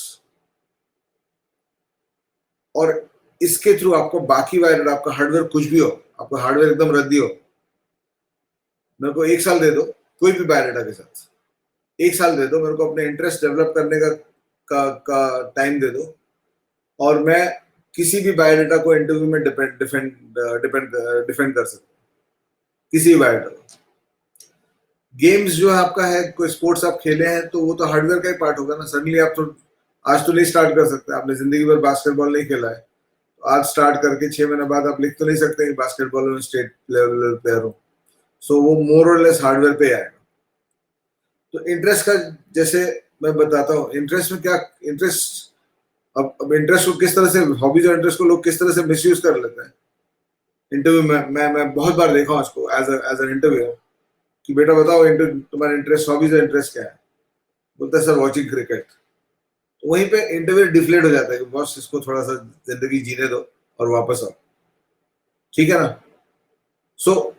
और इसके थ्रू आपको बाकी वायर, आपका हार्डवेयर कुछ भी हो, आपका हार्डवेयर एकदम रद्दी हो, मेरे को 1 साल दे दो कोई भी बायोडाटा के साथ, 1 साल दे दो मेरे को, अपने इंटरेस्ट डेवलप करने का टाइम दे दो, और मैं किसी भी बायोडाटा को इंटरव्यू में डिफेंड कर सकता हूँ, किसी भी बायोडाटा को। गेम्स जो है आपका है, कोई स्पोर्ट्स आप खेले हैं तो वो तो हार्डवेयर का ही पार्ट होगा ना। सडनली आप तो आज तो नहीं स्टार्ट कर सकते, आपने जिंदगी भर बास्केटबॉल नहीं खेला है, तो आज स्टार्ट करके 6 महीने बाद आप लिख तो नहीं सकते कि बास्केटबॉल में स्टेट लेवल प्लेयर हो। सो वो मोर और लेस हार्डवेयर पे आएगा। तो इंटरेस्ट का, जैसे मैं बताता हूँ इंटरेस्ट में क्या, इंटरेस्ट, अब इंटरेस्ट को किस तरह से, हॉबीज और इंटरेस्ट को लोग किस तरह से मिसयूज कर लेते हैं इंटरव्यू में। मैं बहुत बार देखा हूँ इसको एज एन इंटरव्यू, कि बेटा बताओ तुम्हारा इंटरेस्ट, हॉबीज और इंटरेस्ट क्या है? बोलता है सर वॉचिंग क्रिकेट। तो वहीं पे इंटरव्यू डिफ्लेट हो जाता है कि बॉस इसको थोड़ा सा जिंदगी जीने दो और वापस आओ। ठीक है ना? So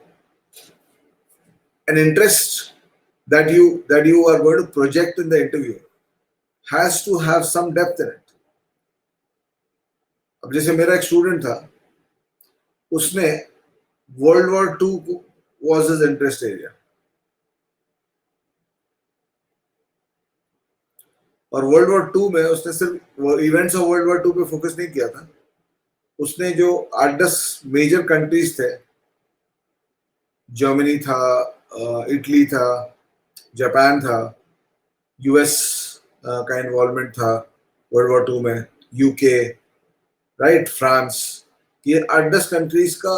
an interest that you are going to project in the interview has to have some depth in it. अब जैसे मेरा एक स्टूडेंट था, उसने World War II was his interest area, और World War II में उसने सिर्फ events of World War II पे फोकस नहीं किया था। उसने जो 8-10 मेजर कंट्रीज थे, जर्मनी था, इटली था, जापान था, यूएस का इन्वॉल्वमेंट था World War II में, यूके, राइट, फ्रांस, ये 8-10 कंट्रीज का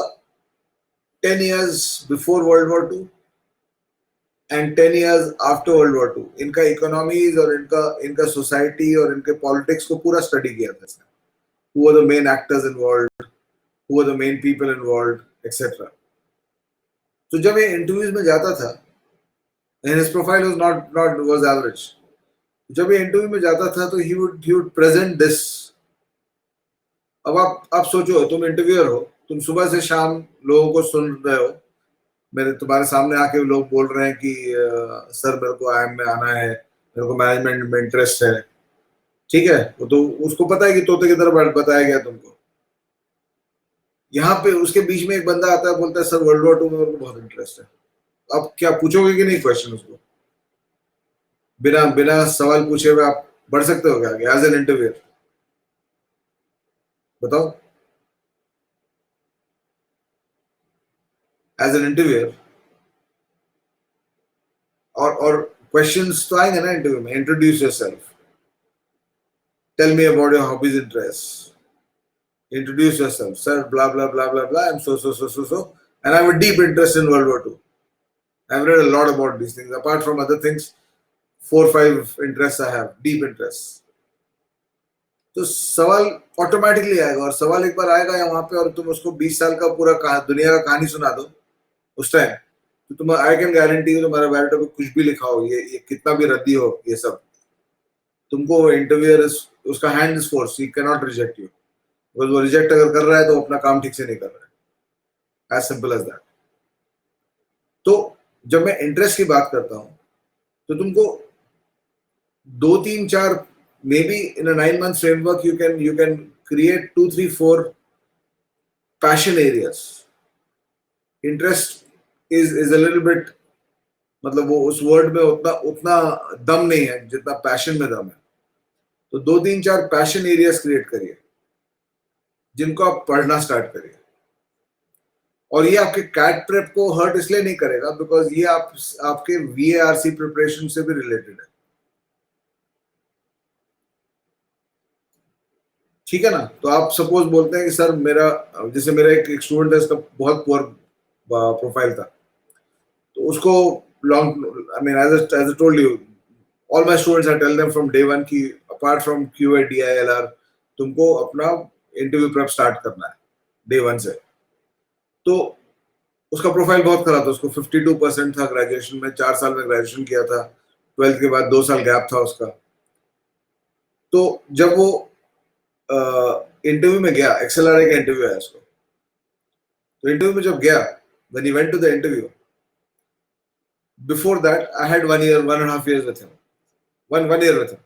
10 years before World War II and 10 years after World War II, इनका इकोनॉमीज और इनका सोसाइटी और इनके पॉलिटिक्स को पूरा स्टडी किया था इसने। Who were the main actors involved, who were the main people involved, etc. तो जब ये इंटरव्यूज में जाता था, and his profile was average, जब ये इंटरव्यू में जाता था तो he would present this। अब आप सोचो, तुम इंटरव्यूअर हो, तुम सुबह से शाम लोगों को सुन रहे हो, मेरे तुम्हारे सामने आके लोग बोल रहे हैं कि सर मेरे को IIM में आना है, मेरे को मैनेजमेंट में इंटरेस्ट है। ठीक है, वो तो उसको पता है कि तोते की तरह बताया गया तुमको। यहाँ पे उसके बीच में एक बंदा आता है, बोलता है सर World War II में मेरे को बहुत इंटरेस्ट है। अब क्या पूछोगे कि नहीं क्वेश्चन उसको? बिना बिना सवाल पूछे हुए आप बढ़ सकते हो क्या आगे एज एन इंटरव्यूअर? बताओ, एज एन इंटरव्यूअर। और क्वेश्चंस तो आएंगे ना इंटरव्यू में। Introduce yourself, tell me about your hobbies, interest, Introduce yourself, sir, blah, blah, blah, blah, blah. I'm so. And I have a deep interest in World War II. I've read a lot about these things. Apart from other things, 4-5 interests I have, deep interests. तो सवाल automatically आएगा, और सवाल एक बार आएगा यहाँ पे और तुम उसको 20 साल का पूरा दुनिया का कहानी सुना दो उस टाइम, तो तुम, आई कैन गारंटी यू, तुम्हारा बायोडाटा पे कुछ भी लिखा हो, ये कितना भी रद्दी हो, ये सब तुमको इंटरव्यूअर उसका hand is force, he can not reject you, because वो रिजेक्ट अगर कर रहा है तो अपना काम ठीक से नहीं कर रहा है, एज सिंपल एज दैट। तो जब मैं इंटरेस्ट की बात करता हूं तो तुमको 2-3-4, maybe in a 9-month framework you can create 2-3-4 passion areas. Interest is a little bit, मतलब वो उस वर्ड में उतना दम नहीं है जितना पैशन में दम है। तो 2-3-4 पैशन एरियाज क्रिएट करिए जिनको आप पढ़ना स्टार्ट करिए, और ये आपके कैट प्रेप को हर्ट इसलिए नहीं करेगा बिकॉज ये आपके VARC प्रिपरेशन से भी रिलेटेड है, ठीक है ना। तो आप सपोज बोलते हैं कि सर जैसे मेरा एक स्टूडेंट है, इसका बहुत पुअर प्रोफाइल था, तो उसको long, I mean as I told you, all my students, I tell them from day 1 की अपार्ट फ्रॉम QA DILR तुमको अपना इंटरव्यू प्रेप स्टार्ट करना है डे 1 से। तो उसका प्रोफाइल बहुत खराब था, उसको 52% था ग्रेजुएशन में, 4 साल में ग्रेजुएशन किया था, 12th के बाद 2 साल गैप था उसका। तो जब वो इंटरव्यू में गया, XLRA का इंटरव्यू है उसको, तो इंटरव्यू में जब गया, when he went to the interview, before that I had 1 year, 1.5 years with him, one year with him,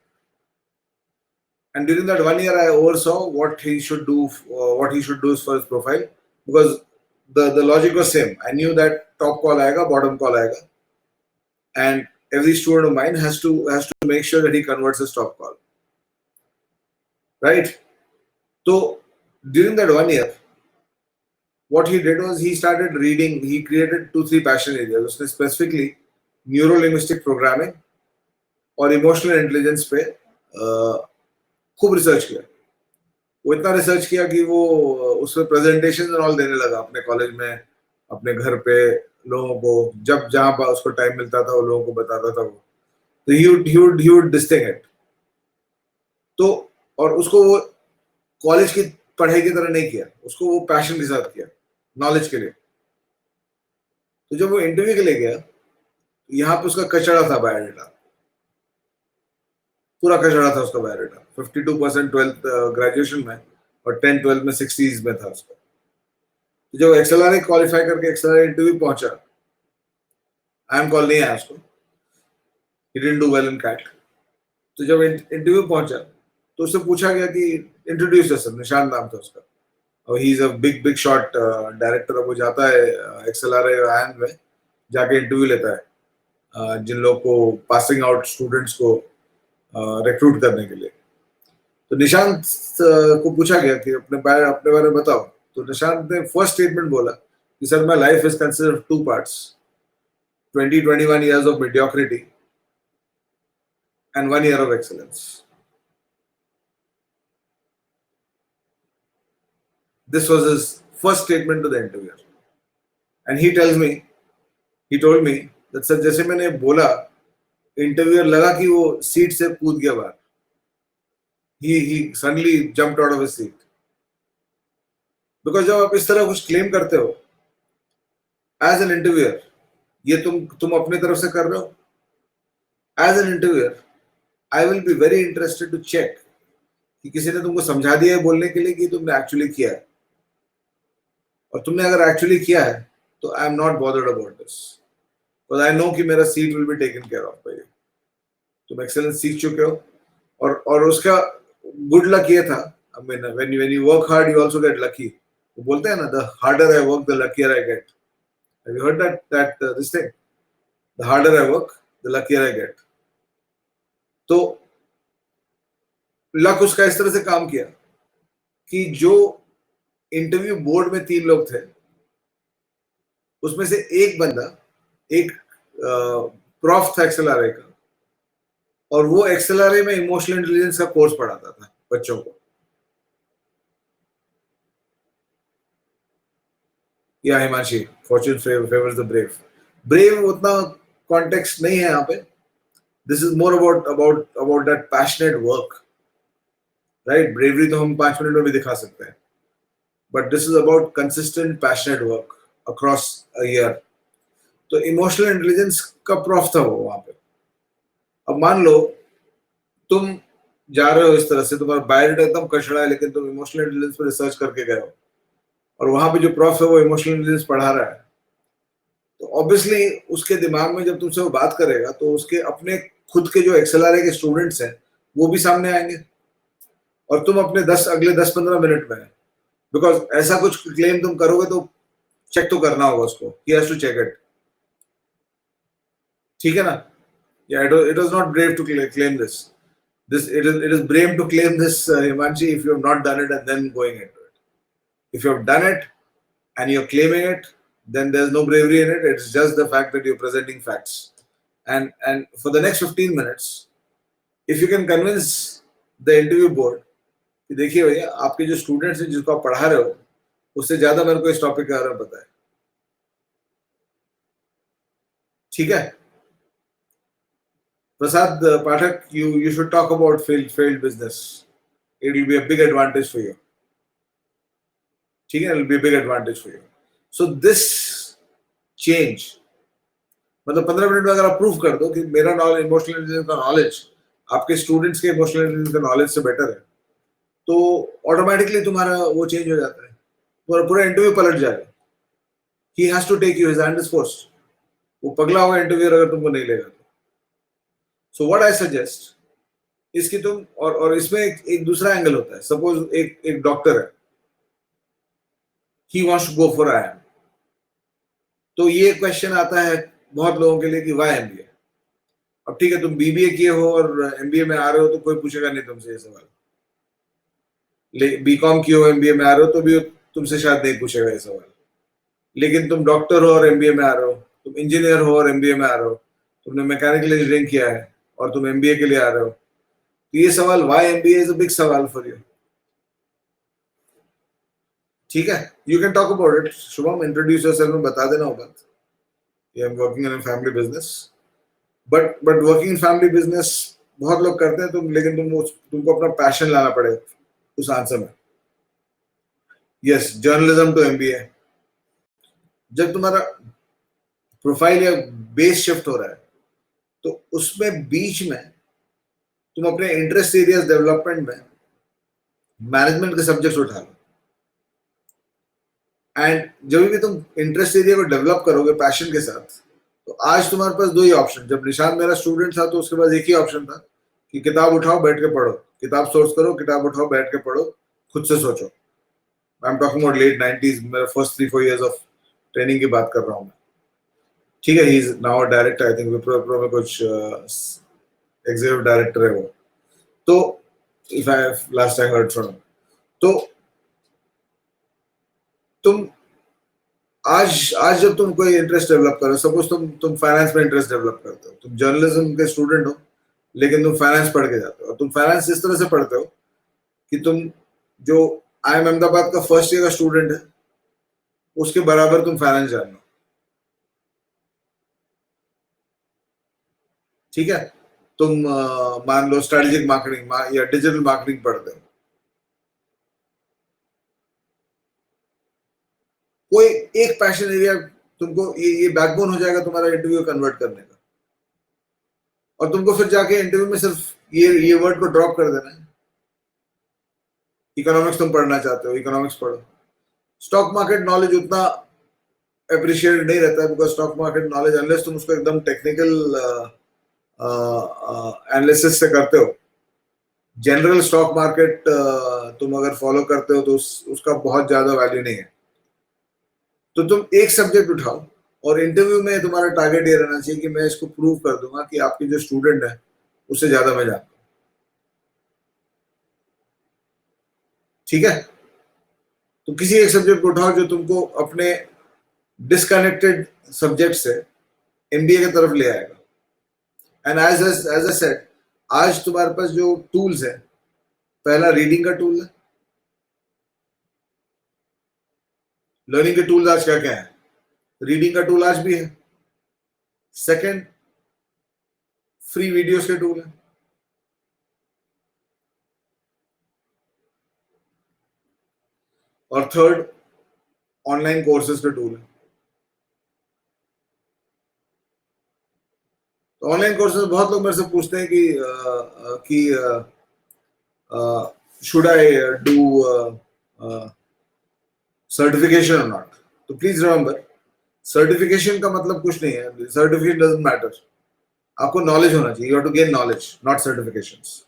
and during that 1 year I oversaw what he should do for his profile, because the logic was same. I knew that top call आएगा, bottom call आएगा, and every student of mine has to make sure that he converts his top call, right? So during that 1 year, what he did was he started reading. He created 2-3 passion areas. उसने specifically neuro linguistic programming और emotional intelligence पे खूब research किया। वो इतना research किया कि वो उसमें प्रेजेंटेशन ऑल देने लगा अपने कॉलेज में, अपने घर पे लोगों को, जब जहाँ उसको टाइम मिलता था वो लोगों को बताता था वो। तो he would distinct it। तो और उसको वो कॉलेज की पढ़ाई की तरह नहीं किया, उसको वो पैशन के साथ किया, नॉलेज के लिए। तो जब वो इंटरव्यू के लिए गया, यहाँ पे उसका कचड़ा था बायोडाटा, पूरा कचड़ा था उसका बायोडाटा। 52% 12th ग्रेजुएशन में और 10-12 में 60s में था उसका। तो जब XLRA क्वालिफाई करके XLRA इंटरव्यू पहुंचा, IIM कॉल नहीं आया उसको, he didn't do well in CAT। तो जब इंटरव्यू पहुंचा तो उससे पूछा गया कि इंट्रोड्यूस योरसेल्फ, निशान नाम था उसका, और he is a big shot director. वो जाता है XLRA IIM में जाके इंटरव्यू लेता है जिन लोग को पासिंग आउट स्टूडेंट्स को रिक्रूट करने के लिए। तो निशांत को पूछा गया कि अपने बारे में बताओ। तो निशांत ने फर्स्ट स्टेटमेंट बोला कि sir, my life is consisted of 2 parts, 20-21 years of mediocrity and 1 year of excellence. This was his first statement to the interviewer, and he told me that sir, जैसे मैंने बोला, इंटरव्यूअर लगा कि वो seat से कूद गया बाहर। He suddenly jumped out of his seat, because जब आप इस तरह कुछ क्लेम करते हो एज एन इंटरव्यूअर, ये तुम अपने तरफ से कर रहे हो। As an interviewer I will be very interested to check कि किसी ने तुमको समझा दिया है बोलने के लिए कि तुमने एक्चुअली किया है, और तुमने अगर एक्चुअली किया है तो I am not bothered about this, because I know कि मेरा seat will be taken care of by you. तुम एक्सेलेंस सीख चुके हो, और उसका गुड लक ये था, I mean, when you work hard you also get lucky। वो बोलते हैं ना, the harder I work the luckier I get। Have you heard that this thing? The harder I work the luckier I get। तो luck उसका इस तरह से काम किया कि जो इंटरव्यू बोर्ड में 3 लोग थे, उसमें से एक बंदा, एक प्रॉफ था XLRA का, और वो XLRA में इमोशनल इंटेलिजेंस का कोर्स पढ़ाता था बच्चों को। या Himanshi, Fortune favours the brave. Brave उतना कॉन्टेक्स्ट नहीं है यहाँ पे। This is more about that passionate work, right? Bravery तो हम 5 मिनट में भी दिखा सकते हैं, but this is about consistent passionate work across a year. तो इमोशनल इंटेलिजेंस का प्रॉफ था वो वहां पे। अब मान लो तुम जा रहे हो इस तरह से, तुम्हारा बायोडेटा एकदम कचड़ा है, लेकिन तुम इमोशनल इंटेलिजेंस पर रिसर्च करके गए हो, और वहां पे जो प्रॉफ है वो इमोशनल इंटेलिजेंस पढ़ा रहा है, तो ऑब्वियसली उसके दिमाग में जब तुमसे वो बात करेगा तो उसके अपने खुद के जो एक्सएलआरए के स्टूडेंट्स हैं वो भी सामने आएंगे, और तुम अपने अगले 10-15 मिनट में, बिकॉज ऐसा कुछ क्लेम तुम करोगे तो चेक तो करना होगा उसको, he has to check it, ठीक है ना? या it was not brave to claim this, it is brave to claim this, Himanshi, if you have not done it and then going into it. If you have done it and you're claiming it, then there's no bravery in it. It's just the fact that you're presenting facts. And for the next 15 minutes, if you can convince the interview board कि देखिए भैया, आपके जो students हैं जिसको आप पढ़ा रहे हो उससे ज्यादा मेरे को इस टॉपिक के बारे में पता है, ठीक है? Prasad Pathak, you should talk about failed business. It will be a big advantage for you. ठीक है, it will be a big advantage for you. So this change, मतलब 15 मिनट में अगर आप प्रूव कर दो कि मेरा नॉलेज, इमोशनल इंटेलिजेंस का नॉलेज आपके स्टूडेंट्स के इमोशनल इंटेलिजेंस का नॉलेज से बेटर है, तो ऑटोमेटिकली तुम्हारा वो चेंज हो जाता है, तुम्हारा पूरा इंटरव्यू पलट जाएगा। He has to take you, his hand is forced. वो पगला होगा इंटरव्यूअर अगर तुमको नहीं लेगा। सो व्हाट आई सजेस्ट इसकी तुम, और इसमें एक दूसरा एंगल होता है। सपोज एक डॉक्टर है, he wants to go for IIM, तो ये क्वेश्चन आता है बहुत लोगों के लिए कि वाई एमबीए। अब ठीक है, तुम बीबीए किए हो और एमबीए में आ रहे हो तो कोई पूछेगा नहीं तुमसे ये सवाल। बीकॉम किए हो, एमबीए में आ रहे हो तो भी तुमसे शायद नहीं पूछेगा ये सवाल। लेकिन तुम डॉक्टर हो और एमबीए में आ रहे हो, तुम इंजीनियर हो और एमबीए में आ रहे हो, तुमने मैकेनिकल इंजीनियरिंग किया है और तुम एमबीए के लिए आ रहे हो, तो ये सवाल why MBA is a big सवाल फॉर यू, ठीक है? You can talk about it. Shubham, introduce yourself में बता देना वो बात, I am working in family business. But working in family business बहुत लोग करते हैं, लेकिन तुमको अपना पैशन लाना पड़ेगा उस आंसर में। Yes, journalism to MBA. जब तुम्हारा प्रोफाइल या बेस शिफ्ट हो रहा है तो उसमें बीच में तुम अपने इंटरेस्ट एरियाज डेवलपमेंट में मैनेजमेंट के सब्जेक्ट्स उठा लो। एंड जब भी तुम इंटरेस्ट एरिया को डेवलप करोगे पैशन के साथ, तो आज तुम्हारे पास दो ही ऑप्शन। जब निशान मेरा स्टूडेंट था तो उसके पास एक ही ऑप्शन था कि किताब उठाओ, बैठ के पढ़ो, किताब सोर्स करो, किताब उठाओ, बैठ के पढ़ो, खुद से सोचो। I am talking about late 90s, मेरा फर्स्ट 3-4 इयर्स ऑफ ट्रेनिंग की बात कर रहा हूँ मैं, ठीक है? He is now director, I think Wipro में कुछ एग्जीक्यूटिव डायरेक्टर है वो, तो if I last time heard from, तो तुम आज जब तुम कोई इंटरेस्ट डेवलप करो, सपोज तुम फाइनेंस में इंटरेस्ट डेवलप करते हो, तुम जर्नलिज्म के स्टूडेंट हो लेकिन तुम फाइनेंस पढ़ के जाते हो, तुम फाइनेंस इस तरह से पढ़ते हो कि तुम जो IIM अहमदाबाद का फर्स्ट ईयर का स्टूडेंट है उसके बराबर तुम फाइनेंस जान लो, ठीक है? तुम मान लो स्ट्रेटेजिक मार्केटिंग या डिजिटल मार्केटिंग पढ़ते हो, कोई एक पैशन एरिया तुमको ये बैकबोन हो जाएगा तुम्हारा इंटरव्यू कन्वर्ट करने का, और तुमको फिर जाके इंटरव्यू में सिर्फ ये वर्ड को ड्रॉप कर देना है। इकोनॉमिक्स तुम पढ़ना चाहते हो, इकोनॉमिक्स पढ़ो। स्टॉक मार्केट नॉलेज उतना अप्रिशिएट नहीं रहता है, because stock market knowledge unless तुम उसको एकदम टेक्निकल एनालिसिस से करते हो, जनरल स्टॉक मार्केट तुम अगर फॉलो करते हो तो उसका बहुत ज्यादा वैल्यू नहीं है। तो तुम एक सब्जेक्ट उठाओ और इंटरव्यू में तुम्हारा टारगेट ये रहना चाहिए कि मैं इसको प्रूव कर दूंगा कि आपके जो स्टूडेंट है उससे ज्यादा मैं जानता हूँ, ठीक है? तो किसी एक सब्जेक्ट को उठाओ जो तुमको अपने डिस्कनेक्टेड सब्जेक्ट से एमबीए की तरफ ले आएगा। एंड एज आई सेड, आज तुम्हारे पास जो टूल्स है, पहला रीडिंग का टूल है, लर्निंग के टूल्स आज क्या क्या है? रीडिंग का टूल आज भी है। सेकंड, फ्री वीडियोस के टूल है। और थर्ड, ऑनलाइन कोर्सेज के टूल है। तो ऑनलाइन कोर्सेज बहुत लोग मेरे से पूछते हैं कि शुड आई डू सर्टिफिकेशन और नॉट। तो प्लीज रिमेंबर, सर्टिफिकेशन का मतलब कुछ नहीं है। Certificate doesn't matter. आपको नॉलेज होना चाहिए। You have to gain knowledge, not certifications.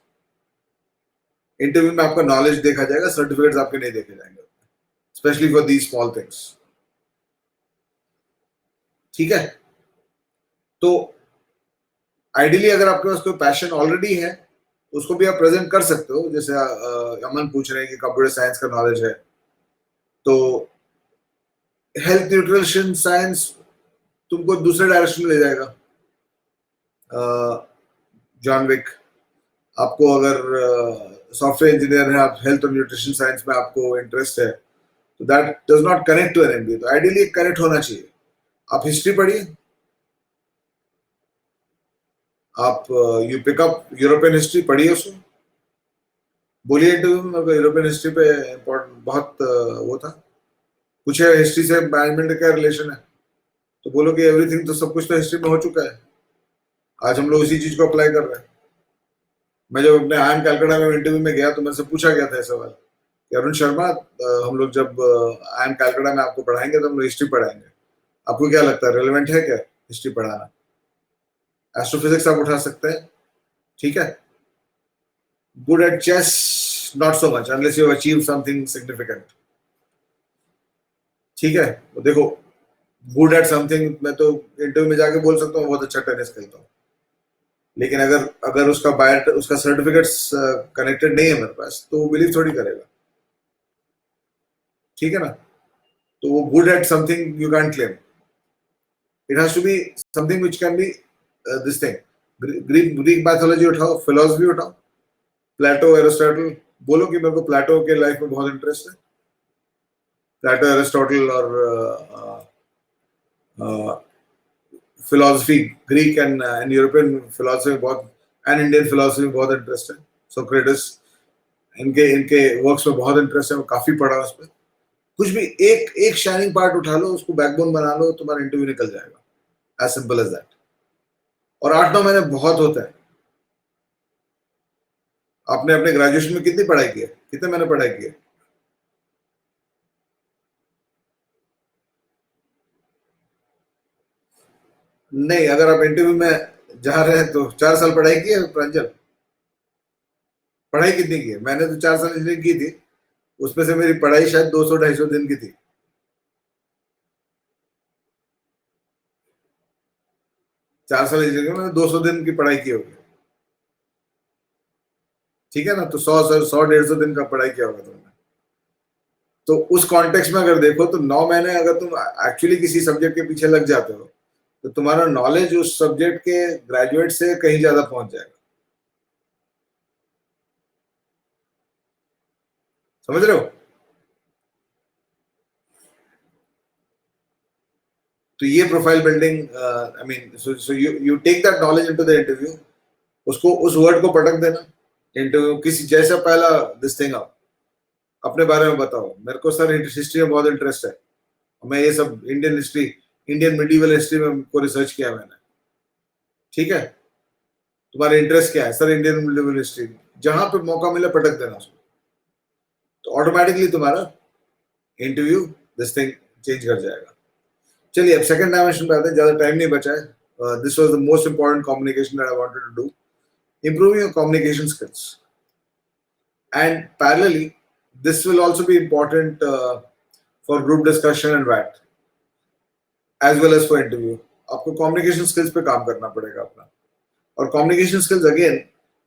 Interview में आपका नॉलेज देखा जाएगा, सर्टिफिकेट्स आपके नहीं देखे जाएंगे, specially for these small things. ठीक है? तो आइडियली अगर आपके पास कोई पैशन ऑलरेडी है तो उसको भी आप प्रेजेंट कर सकते हो। जैसे अमन पूछ रहे हैं कि कंप्यूटर साइंस का नॉलेज है, तो हेल्थ न्यूट्रिशन साइंस तुमको दूसरे डायरेक्शन में ले जाएगा। जॉन विक, आपको अगर सॉफ्टवेयर इंजीनियर है, आप हेल्थ और न्यूट्रिशन साइंस में आपको इंटरेस्ट है, तो that does not connect to an MBA. तो आइडियली कनेक्ट होना चाहिए। आप हिस्ट्री पढ़िए, आप यू पिकअप यूरोपियन हिस्ट्री पढ़िए, उसको बोलिए इंटरव्यू में यूरोपियन हिस्ट्री पे इम्पोर्टेंट बहुत वो था। पूछे हिस्ट्री से मैनेजमेंट का रिलेशन है, तो बोलो कि एवरीथिंग, तो सब कुछ तो हिस्ट्री में हो चुका है। आज हम लोग उसी चीज को अप्लाई कर रहे हैं। मैं जब अपने आई एम कैलकाटा में इंटरव्यू में गया तो मेरे से पूछा गया था सवाल कि अरुण शर्मा, हम लोग जब आई एम कैलकाटा में आपको पढ़ाएंगे तो हम लोग हिस्ट्री पढ़ाएंगे, आपको क्या लगता है रेलेवेंट है क्या हिस्ट्री पढ़ाना? एस्ट्रोफिजिक्स आप उठा सकते हैं, ठीक है। Good at chess, not so much unless you achieve something significant. ठीक है, तो देखो, गुड एट समथिंग, मैं तो इंटरव्यू में जाके बोल सकता हूँ बहुत अच्छा टेनिस खेलता हूँ, लेकिन अगर अगर उसका सर्टिफिकेट्स कनेक्टेड नहीं है मेरे पास, तो वो बिलीव थोड़ी करेगा। ठीक है ना? तो वो good at something you can claim. It has to be something which can be this thing. Greek mythology उठाओ, फिलोसफी उठाओ, प्लेटो, एरिस्टोटल। बोलो कि मेरे को प्लेटो के लाइफ में बहुत इंटरेस्ट है। प्लेटो, एरिस्टोटल और philosophy, Greek and European philosophy में बहुत, एंड इंडियन फिलोसफी में बहुत इंटरेस्ट है। सोक्रेटिस, इनके इनके वर्क्स में बहुत इंटरेस्ट है, मैं काफी पढ़ा उस पर। कुछ भी एक एक शाइनिंग पार्ट उठा लो, उसको बैकबोन बना लो, तुम्हारा इंटरव्यू निकल जाएगा। As simple as that. और 8-9 महीने बहुत होता है। आपने अपने ग्रेजुएशन में कितनी पढ़ाई की है? कितने महीने पढ़ाई की है? नहीं, अगर आप इंटरव्यू में जा रहे हैं तो 4 साल पढ़ाई की है प्रांजल? पढ़ाई कितनी की है? मैंने तो 4 साल इंजीनियरिंग की थी, उसमें से मेरी पढ़ाई शायद 200-250 दिन की थी। 4 साल इंजीनियरिंग में मैंने 200 दिन की पढ़ाई की होगी। ठीक है ना? तो 100-150 दिन का पढ़ाई किया होगा तुमने। तो उस कॉन्टेक्स्ट में अगर देखो तो 9 महीने अगर तुम एक्चुअली किसी सब्जेक्ट के पीछे लग जाते हो, तो तुम्हारा नॉलेज उस सब्जेक्ट के ग्रेजुएट से कहीं ज्यादा पहुंच जाएगा। समझ रहे हो? तो ये profile building, I mean, so you take that knowledge into the interview. उसको, उस वर्ड को पटक देना इंटरव्यू। किसी जैसा पहला दिस थिंग, आप अपने बारे में बताओ। मेरे को सर हिस्ट्री में बहुत इंटरेस्ट है, मैं ये सब Indian history, Indian medieval history में को रिसर्च किया मैंने। ठीक है, तुम्हारा इंटरेस्ट क्या है? Sir Indian medieval history. जहां पे मौका मिले पटक देना उसको, तो ऑटोमेटिकली तुम्हारा इंटरव्यू दिस थिंग चेंज कर जाएगा। चलिए अब सेकंड डायमेंशन पे आते हैं, ज्यादा टाइम नहीं बचा है। This was the most important communication that I wanted to do, improving your communication skills. And parallelly, this will also be important for group discussion and VAT, as well as for interview. आपको communication skills पे काम करना पड़ेगा अपना। और communication skills again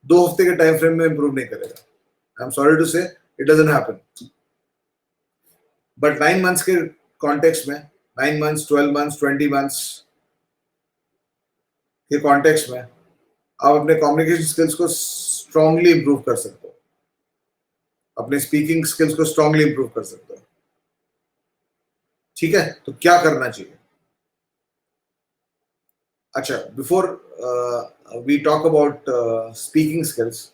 2 हफ्ते के time frame में improve नहीं करेगा। I'm sorry to say, it doesn't happen. But 9 months के context में, 9 months, 12 months, 20 months के context में, आप अपने communication skills को strongly improve कर सकते हो, अपने स्पीकिंग स्किल्स को स्ट्रांगली इंप्रूव कर सकते हो। ठीक है, तो क्या करना चाहिए? अच्छा, before we talk about speaking skills,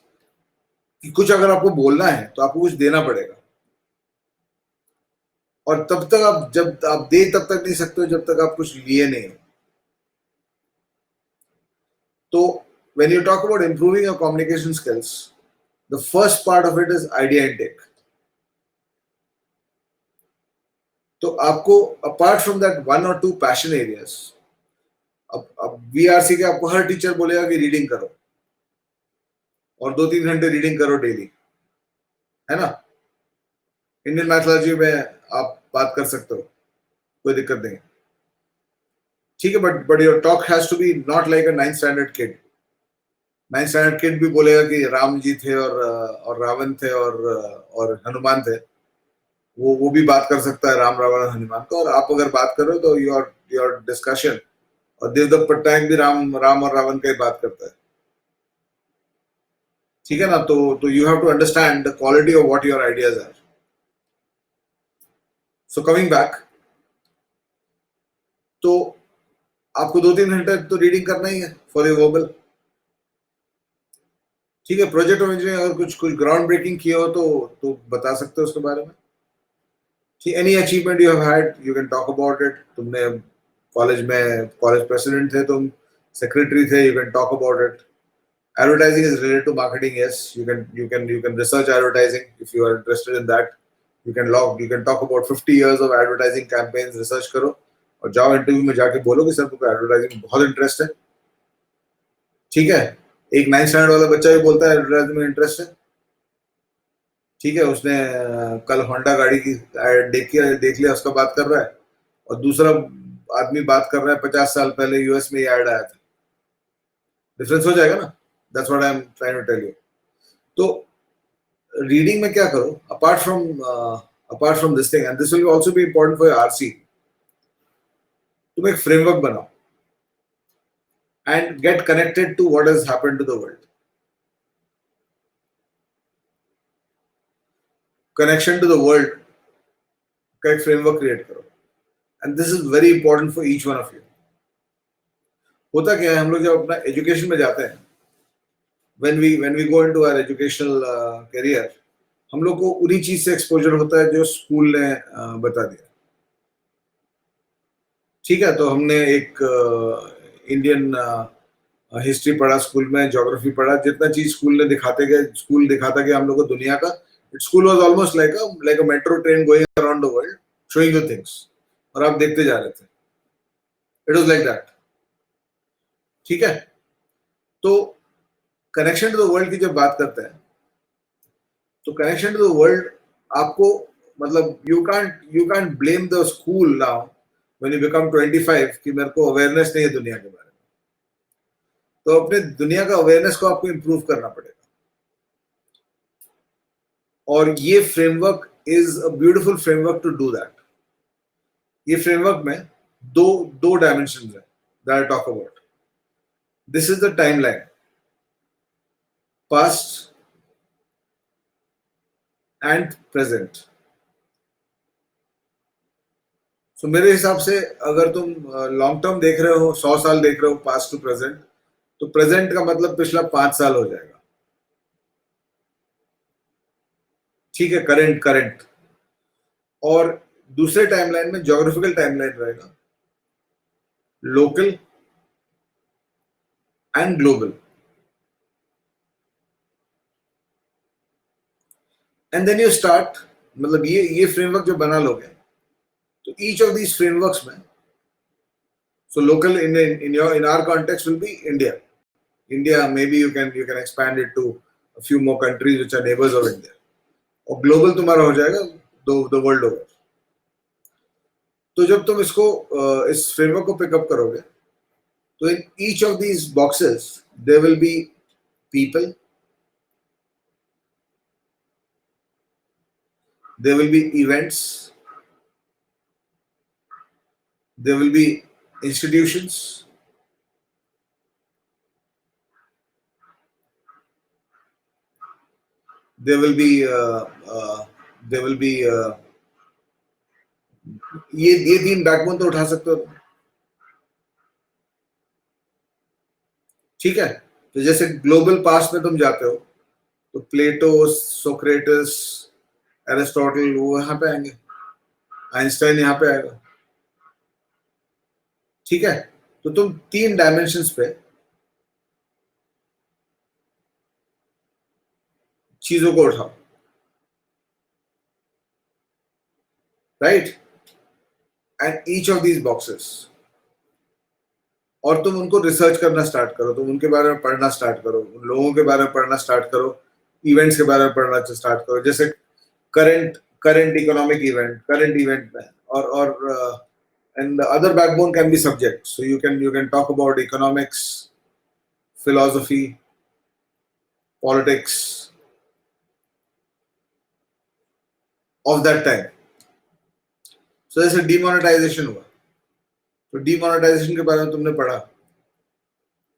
कि कुछ अगर आपको बोलना है तो आपको कुछ देना पड़ेगा, और तब तक आप, जब आप दे तब तक नहीं सकते हो जब तक आप कुछ लिए नहीं हो। तो when you talk about improving your communication skills, the first part of it is idea intake. तो आपको, अपार्ट फ्रॉम दैट वन और टू पैशन एरियाज, अब वीआरसी के आपको हर टीचर बोलेगा कि रीडिंग करो, और 2-3 घंटे रीडिंग करो डेली, है ना? इंडियन मैथोलॉजी में आप बात कर सकते हो, कोई दिक्कत नहीं, ठीक है, but your talk has to be not like a 9th standard kid. 9th standard kid भी बोलेगा कि राम जी थे और रावण थे और हनुमान थे, वो भी बात कर सकता है राम रावण और हनुमान को, और आप अगर बात कर रहे हो तो योर डिस्कशन, और देवदत्त पट्टनायक भी राम और रावण का ही बात करता है, ठीक है ना? तो you have to understand the quality of what your ideas are. So coming back, तो आपको 2-3 घंटे तो रीडिंग करना ही है फॉर योर वर्बल, ठीक है? प्रोजेक्ट ऑफ इंजीनियरिंग अगर कुछ कुछ ग्राउंड ब्रेकिंग किया हो तो बता सकते हो उसके बारे में, ठीक? Any achievement you have had, you can talk about it. तुमने कॉलेज प्रेसिडेंट थे तुम, सेक्रेटरी थे, you can talk about it. Advertising is related to marketing, yes. You can research advertising if you are interested in that. You can talk about 50 years of advertising campaigns, research करो, और जाओ interview में जाके बोलो कि sir को advertising बहुत interest है, ठीक है? एक 9th स्टैंडर्ड वाला बच्चा भी बोलता है एडवर्टाइजिंग में इंटरेस्ट है, ठीक है? उसने कल होंडा गाड़ी की ad देख लिया, उसका बात कर रहा है, और दूसरा आदमी बात कर रहा है 50 साल पहले यूएस में ये ऐड आया था। डिफरेंस हो जाएगा ना? That's what I am trying to tell you. तो रीडिंग में क्या करो, apart from this thing, and this will also be important for your RC, तुम एक फ्रेमवर्क बनाओ एंड get connected to what has happened to the world. Connection to the world का एक फ्रेमवर्क क्रिएट करो, and this is very important for each one of you. होता क्या है, हम लोग जब अपना एजुकेशन में जाते हैं, when we go into our educational career, हम लोग को उन्हीं चीज से एक्सपोजर होता है जो स्कूल ने बता दिया, ठीक है? तो हमने एक इंडियन हिस्ट्री पढ़ा स्कूल में, ज्योग्राफी पढ़ा, जितना चीज स्कूल ने दिखाते गए, स्कूल दिखाता गया हम लोग को दुनिया का। School was almost like a metro train going around the world, showing you things, और आप देखते जा रहे थे। इट वाज लाइक दैट, ठीक है? तो कनेक्शन टू द वर्ल्ड की जब बात करते हैं, तो कनेक्शन टू द वर्ल्ड आपको, मतलब you can't blame the school now when you become 25 कि मेरे को अवेयरनेस नहीं है दुनिया के बारे में। तो अपने दुनिया का अवेयरनेस को आपको इंप्रूव करना पड़ेगा, और ये framework is a beautiful framework to do that. ये फ्रेमवर्क में दो दो डायमेंशन है that I talk about. This is the timeline, past and present. So मेरे हिसाब से अगर तुम लॉन्ग टर्म देख रहे हो, 100 साल देख रहे हो पास्ट टू प्रेजेंट, तो प्रेजेंट का मतलब पिछला 5 साल हो जाएगा, ठीक है? Current current. और दूसरे टाइमलाइन में ज्योग्राफिकल टाइमलाइन रहेगा, local and global. And then you start, मतलब ये फ्रेमवर्क जो बना लोगे, तो ईच ऑफ दीज फ्रेमवर्क्स में, so local in our context will be India, maybe you can expand it to a few more countries which are neighbors of India, और global तुम्हारा हो जाएगा द वर्ल्ड ओवर। तो जब तुम इस framework को पिकअप करोगे, तो in each of these boxes there will be people, there will be events, there will be institutions, there will be uh, there will be ये 3 बैकबोन तो उठा सकते हो तुम, ठीक है। तो जैसे ग्लोबल पास्ट में तुम जाते हो तो प्लेटो, सोक्रेटिस, एरिस्टोटल वो यहाँ पे आएंगे, आइंस्टाइन यहाँ पे आएगा, ठीक है। तो तुम 3 डायमेंशंस पे चीजों को उठाओ, right, and each of these boxes, और तुम उनको रिसर्च करना स्टार्ट करो, तुम उनके बारे में पढ़ना स्टार्ट करो, उन लोगों के बारे में पढ़ना स्टार्ट करो, इवेंट्स के बारे में पढ़ना स्टार्ट करो, जैसे current current economic event, current event में, और and the other backbone can be subject, so you can talk about economics, philosophy, politics of that time. So जैसे डिमोनेटाइजेशन हुआ, तो डिमोनेटाइजेशन के बारे में तुमने पढ़ा,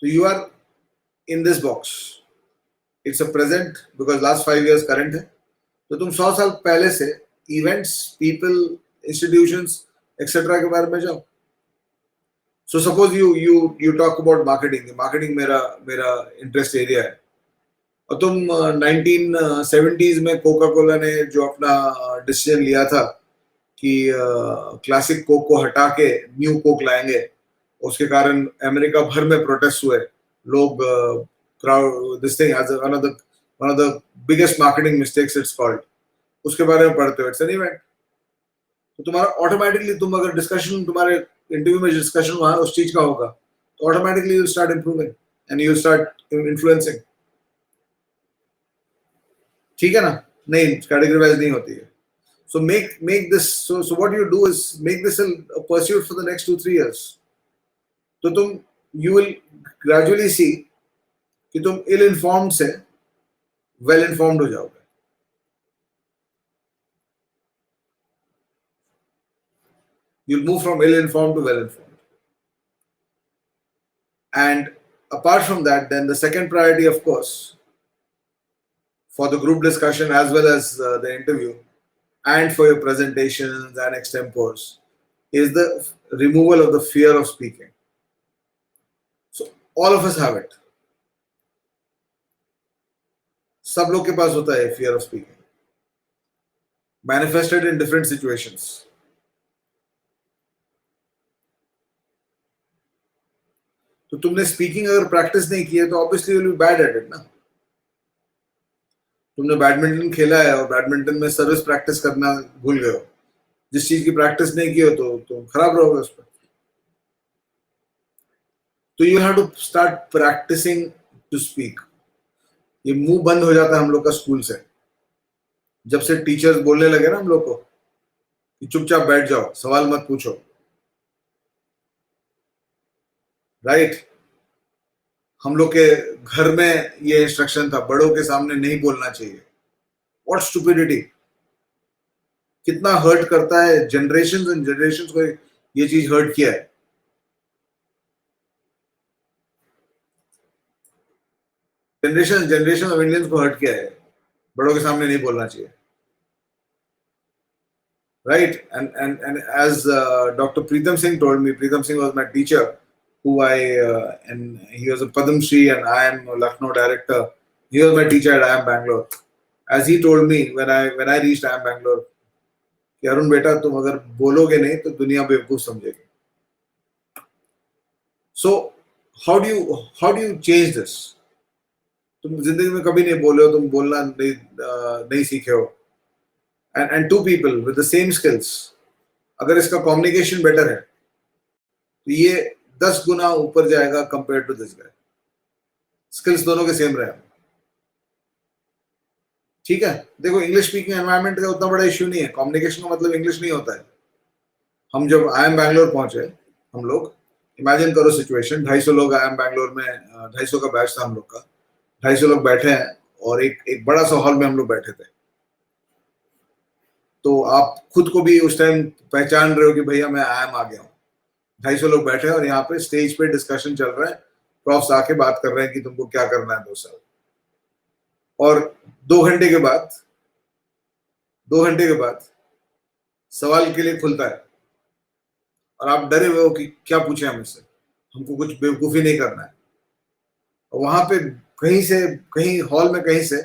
तो you are in this box, it's a present because last 5 years current है, तो तुम 100 साल पहले से इवेंट्स, पीपल, इंस्टीट्यूशंस एक्सेट्रा के बारे में जाओ. So suppose you talk about marketing, marketing मेरा मेरा इंटरेस्ट एरिया है, और तुम 1970s में कोका कोला ने जो अपना डिसीजन लिया था कि क्लासिक कोक को हटा के न्यू कोक लाएंगे, उसके कारण अमेरिका भर में प्रोटेस्ट हुए, लोग crowd, this thing as one of the biggest marketing mistakes it's called, उसके बारे में पढ़ते हो, इट्स एन इवेंट. तो तुम्हारा ऑटोमेटिकली, तुम अगर डिस्कशन, तुम्हारे इंटरव्यू में डिस्कशन वहां उस चीज का होगा, तो automatically you start improving and you start influencing, ठीक है ना. नहीं, कैटेगरी वाइज नहीं होती है. So make this, so what you do is make this a pursuit for the next 2-3 years. तो तुम, you will gradually see कि तुम ill informed से well informed हो जाओगे. You'll move from ill informed to well informed. And apart from that, then the second priority, of course, for the group discussion as well as the interview, and for your presentations and extempores, is the removal of the fear of speaking. So all of us have it. सब लोग के पास होता है fear of speaking, manifested in different situations. तो तुमने speaking अगर practice नहीं की है तो obviously you will be bad at it ना. तुमने बैडमिंटन खेला है और बैडमिंटन में सर्विस प्रैक्टिस करना भूल गए हो, जिस चीज की प्रैक्टिस नहीं की हो तो तुम खराब रहोगे उस पर. तो you have to start practising to speak. ये मुंह बंद हो जाता है हम लोग का स्कूल से, जब से टीचर्स बोलने लगे ना हम लोग को कि चुपचाप बैठ जाओ, सवाल मत पूछो, राइट. हम लोग के घर में ये इंस्ट्रक्शन था, बड़ों के सामने नहीं बोलना चाहिए. What stupidity. कितना हर्ट करता है, जनरेशंस एंड जनरेशंस को ये चीज हर्ट किया है. जनरेशन ऑफ इंडियंस को हर्ट किया है, बड़ों के सामने नहीं बोलना चाहिए, right. And as Dr. Preetham Singh told me, Preetham Singh was my teacher, who and he was a Padam Shri and I am a Lucknow director. He was my teacher at IIM Bangalore. As he told me when I reached IIM Bangalore, कि अरुण बेटा, तुम अगर बोलोगे नहीं तो दुनिया बेवकूफ समझेगी. So how do you change this? तुम जिंदगी में कभी नहीं बोले हो, तुम बोलना नहीं सीखे हो. And two people with the same skills, अगर इसका कम्युनिकेशन बेटर है तो ये 10 गुना ऊपर जाएगा compare to this guy. Skills दोनों के सेम रहे, ठीक है. देखो, इंग्लिश स्पीकिंग एनवायरनमेंट का उतना बड़ा इश्यू नहीं है, कम्युनिकेशन का मतलब इंग्लिश नहीं होता है. हम जब IIM बैंगलोर पहुंचे, हम लोग, इमेजिन करो सिचुएशन, 250 लोग IIM बैंगलोर में, 250 का बैच था हम लोग का, 250 लोग बैठे हैं और एक बड़ा सा हॉल में हम लोग बैठे थे. तो आप खुद को भी उस टाइम पहचान रहे हो कि भैया मैं IIM आ गया हूँ. 250 लोग बैठे हैं और यहाँ पे स्टेज पे डिस्कशन चल रहा है, प्रोफ्स आके बात कर रहे हैं कि तुमको क्या करना है 2 साल. और 2 घंटे के बाद सवाल के लिए खुलता है और आप डरे हुए हो कि क्या पूछे हम इससे, हमको कुछ बेवकूफी नहीं करना है। और वहां पे कहीं से, कहीं हॉल में कहीं से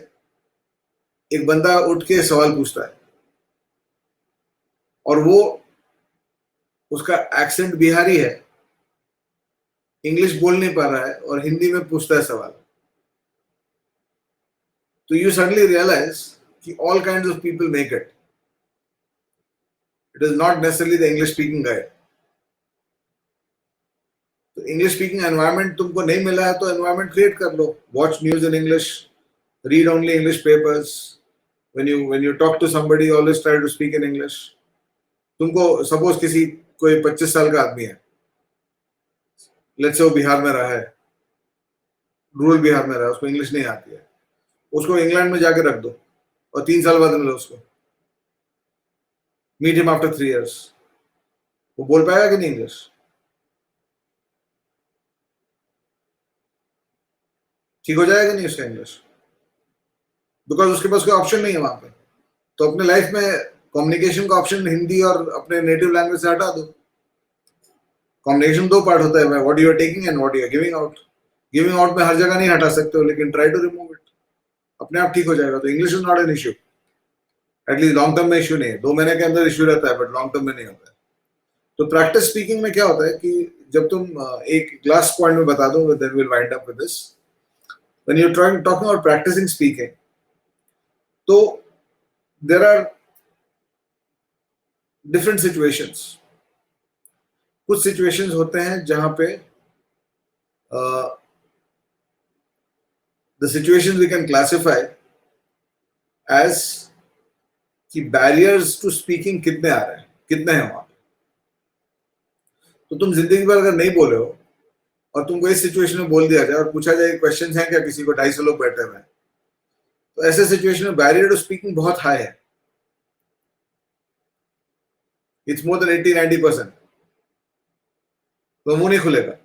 एक बंदा उठ के सवाल पूछता है, और वो, उसका एक्सेंट बिहारी है, इंग्लिश बोल नहीं पा रहा है और हिंदी में पूछता है सवाल। तो यू सडनली रियलाइज कि all kind of people make it, it is not necessarily the English speaking guy. तो इंग्लिश स्पीकिंग एनवायरनमेंट तुमको नहीं मिला है तो एनवायरनमेंट क्रिएट कर लो, watch news in English, read only English papers. When you talk to somebody, always try to speak in English. तुमको suppose किसी कोई 25 साल का आदमी है, लेट्स से वो बिहार में रहा है, रूरल बिहार में रहा है, उसको इंग्लिश नहीं आती है, उसको इंग्लैंड में जाके रख दो और 3 साल बाद मिलो उसको, मीट हिम आफ्टर 3 years, वो बोल पाएगा कि नहीं इंग्लिश? ठीक हो जाएगा नहीं उसका इंग्लिश? बिकॉज उसके पास कोई ऑप्शन नहीं है वहां पे। तो अपने लाइफ में कम्युनिकेशन का ऑप्शन हिंदी और अपने नेटिव लैंग्वेज से हटा दो। कम्युनिकेशन 2 पार्ट होता है, what you are taking and what you are giving out. Giving out में हर जगह नहीं हटा सकते हो, लेकिन ट्राई टू रिमूव इट, अपने आप ठीक हो जाएगा। तो English is not an issue, at least long term में इश्यू नहीं है, 2 महीने के अंदर इश्यू रहता है, बट लॉन्ग टर्म में नहीं होता है। तो प्रैक्टिस स्पीकिंग में क्या होता है कि जब तुम एक लास्ट पॉइंट में बता दो, then will wind up with this, when you trying talking about practising speaking, तो देयर आर डिफरेंट सिचुएशंस। कुछ सिचुएशंस होते हैं जहां पे the situations we can classify as कि बैरियर्स टू स्पीकिंग कितने आ रहे हैं, कितने हैं वहां पे। तो तुम जिंदगी भर अगर नहीं बोले हो और तुमको इस सिचुएशन में बोल दिया जाए और पूछा जाए क्वेश्चन है क्या किसी को, 250 लोग बैठे हुए हैं, तो ऐसे सिचुएशन में बैरियर टू स्पीकिंग बहुत हाई है, इट्स मोर देन 80-90%। तो मुंह नहीं खुलेगा,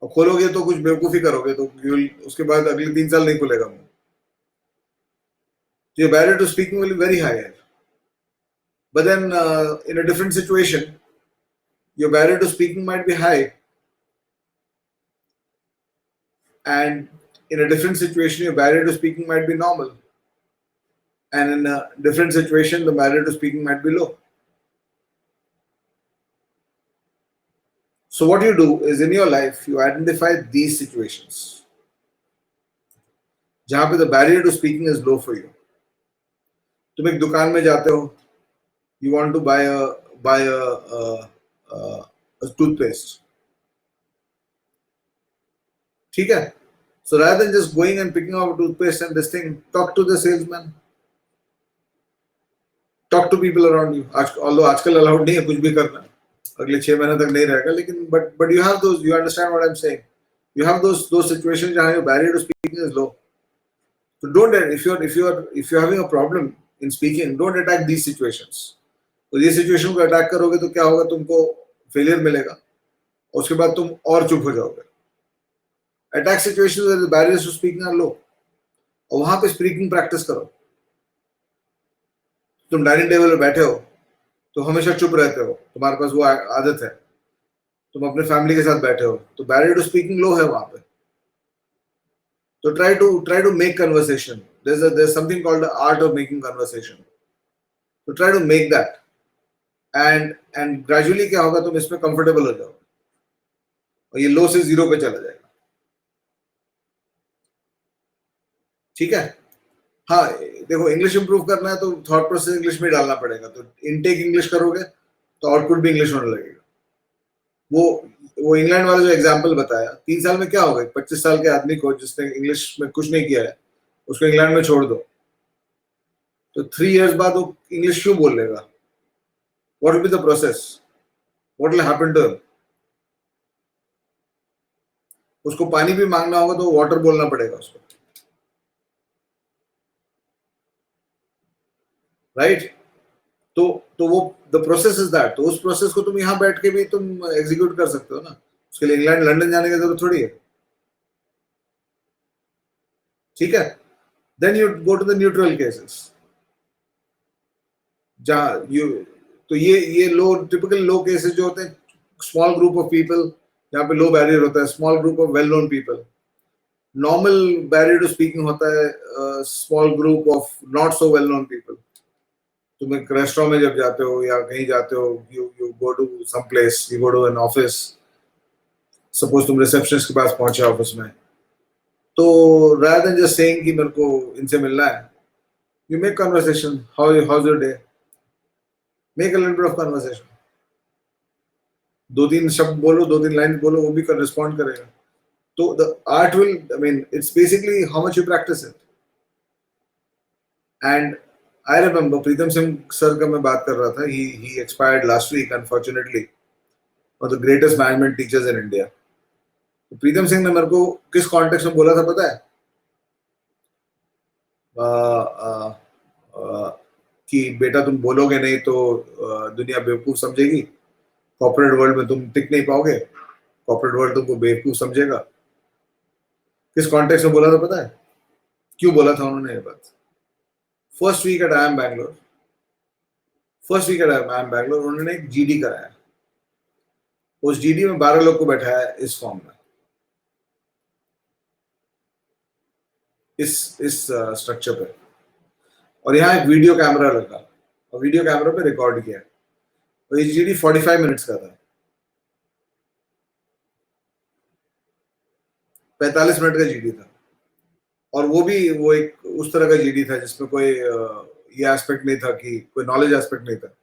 और खोलोगे तो कुछ बेवकूफी करोगे तो उसके बाद अगले 3 साल नहीं खुलेगा मुंह। So your barrier to speaking will be very high. But then in a different situation, your barrier to speaking might be high, and in a different situation, your barrier to speaking might be normal, and in a different situation, the barrier to speaking might be low. So what you do is in your life, you identify these situations जहाँ पे the barrier to speaking is low for you. तुम एक दुकान में जाते हो, you want to buy a toothpaste, ठीक है? So rather than just going and picking up a toothpaste and this thing, talk to the salesman, talk to people around you. Although आजकल allowed नहीं है कुछ भी करना, अगले 6 महीने तक नहीं रहेगा, लेकिन but you have those, you understand what I'm saying? You have those situations जहाँ your barrier to speaking is low. So don't, if you're having a problem in speaking, don't attack these situations. तो ये situation को attack करोगे तो क्या होगा, तुमको failure मिलेगा, उसके बाद तुम और चुप हो जाओगे। Attack situations where the barriers to speaking are low, और वहां पे स्पीकिंग प्रैक्टिस करो। तुम डाइनिंग टेबल पे बैठे हो तो हमेशा चुप रहते हो, तुम्हारे पास वो आदत है, तुम अपने फैमिली के साथ बैठे हो तो बैरियर टू स्पीकिंग लो है वहां पे। तो try to make conversation. There's something called the art of making conversation. So try to make that, and gradually क्या होगा, तुम इसमें कंफर्टेबल हो जाओगे और ये लो से 0 पे चला जाएगा। ठीक है? हाँ, देखो इंग्लिश इंप्रूव करना है तो थॉट प्रोसेस इंग्लिश में डालना पड़ेगा, तो इनटेक इंग्लिश करोगे तो आउटपुट भी इंग्लिश होने लगेगा। वो इंग्लैंड वाला जो एग्जांपल बताया, 3 साल में क्या होगा, 25 साल के आदमी को जिसने इंग्लिश में कुछ नहीं किया है, उसको इंग्लैंड में छोड़ दो तो 3 years बाद वो इंग्लिश क्यों बोल लेगा? What will be the process? What will happen to him? उसको पानी भी मांगना होगा तो वाटर बोलना पड़ेगा उसको, राइट? तो वो द प्रोसेस इज दैट। तो उस प्रोसेस को तुम यहाँ बैठ के भी तुम एग्जीक्यूट कर सकते हो ना, उसके लिए इंग्लैंड लंदन जाने की जरूरत थोड़ी है। ठीक है? Then you go to the neutral cases, जहाँ तो ये लो टिपिकल लो केसेस जो होते हैं, स्मॉल ग्रुप ऑफ पीपल, यहाँ पे लो बैरियर होता है, small group of well known people. Normal barrier to speaking होता है small group of not so well known people. तुम एक रेस्टोरेंट में जब जाते हो या कहीं जाते हो, you go to some place, you go to an office, suppose तुम रिसेप्शनिस्ट के पास पहुंचे ऑफिस में, तो rather than just saying कि मेरे को इनसे मिलना है, you make conversation. How's your day? Make a little bit of conversation. 2-3 शब्द बोलो, 2-3 लाइन बोलो, वो भी कर रिस्पॉन्ड करेगा. तो the art will, I mean, it's basically how much you practice it. And I remember Pritam Singh sir का मैं बात कर रहा था. He expired last week, unfortunately. One of the greatest management teachers in India. तो प्रीतम सिंह ने मेरे को किस कॉन्टेक्स्ट में बोला था पता है? कि बेटा तुम बोलोगे नहीं तो दुनिया बेवकूफ समझेगी, कॉर्पोरेट वर्ल्ड में तुम टिक नहीं पाओगे, कॉर्पोरेट वर्ल्ड तुमको बेवकूफ समझेगा. किस कॉन्टेक्स्ट में बोला था पता है? क्यों बोला था उन्होंने ये बात? First week at IIM Bangalore उन्होंने एक GD कराया. उस GD में 12 लोग को बैठाया इस फॉर्म में, इस स्ट्रक्चर पे, और यहाँ एक वीडियो कैमरा लगा और वीडियो कैमरा पे रिकॉर्ड किया. और ये GD 45 मिनट्स का था. 45 मिनट का GD था, और वो एक उस तरह का GD था जिसमें कोई ये एस्पेक्ट नहीं था कि कोई नॉलेज एस्पेक्ट नहीं था.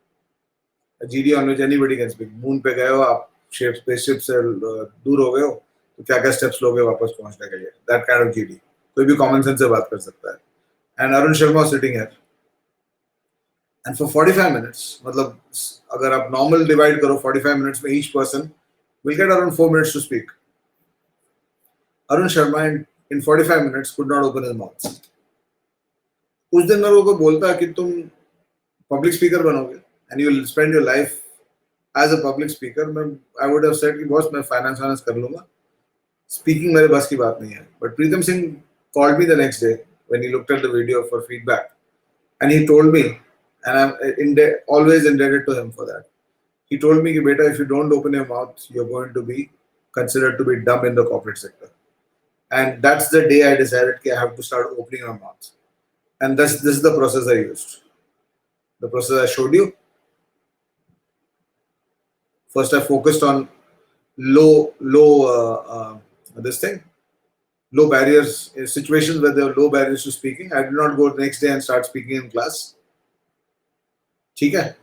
GD on which anybody can speak. Moon पे गए हो आप, स्पेसशिप से दूर हो गए हो, तो क्या क्या स्टेप्स लोगे वापस पहुंचने के लिए, दैट काइंड ऑफ GD. कोई भी कॉमन सेंस से बात कर सकता है. And Arun Sharma sitting here, and for 45 minutes, मतलब अगर आप नॉर्मल डिवाइड करो 45 मिनट्स में, each person will get around 4 minutes to speak. Arun Sharma in 45 minutes could not open his mouth. उस दिन मेरे को बोलता है कि तुम पब्लिक स्पीकर बनोगे and you will spend your life as a public speaker. I would have said कि बॉस मैं फाइनेंस कर लूंगा, स्पीकिंग मेरे बस की बात नहीं है. But Pritam Singh called me the next day when he looked at the video for feedback, and he told me, and I'm always indebted to him for that. He told me कि बेटा, if you don't open your mouth, you're going to be considered to be dumb in the corporate sector. And that's the day I decided that I have to start opening my mouth. And this is the process I used. The process I showed you. First, I focused on low barriers, situations where there were low barriers to speaking. I did not go the next day and start speaking in class. Okay?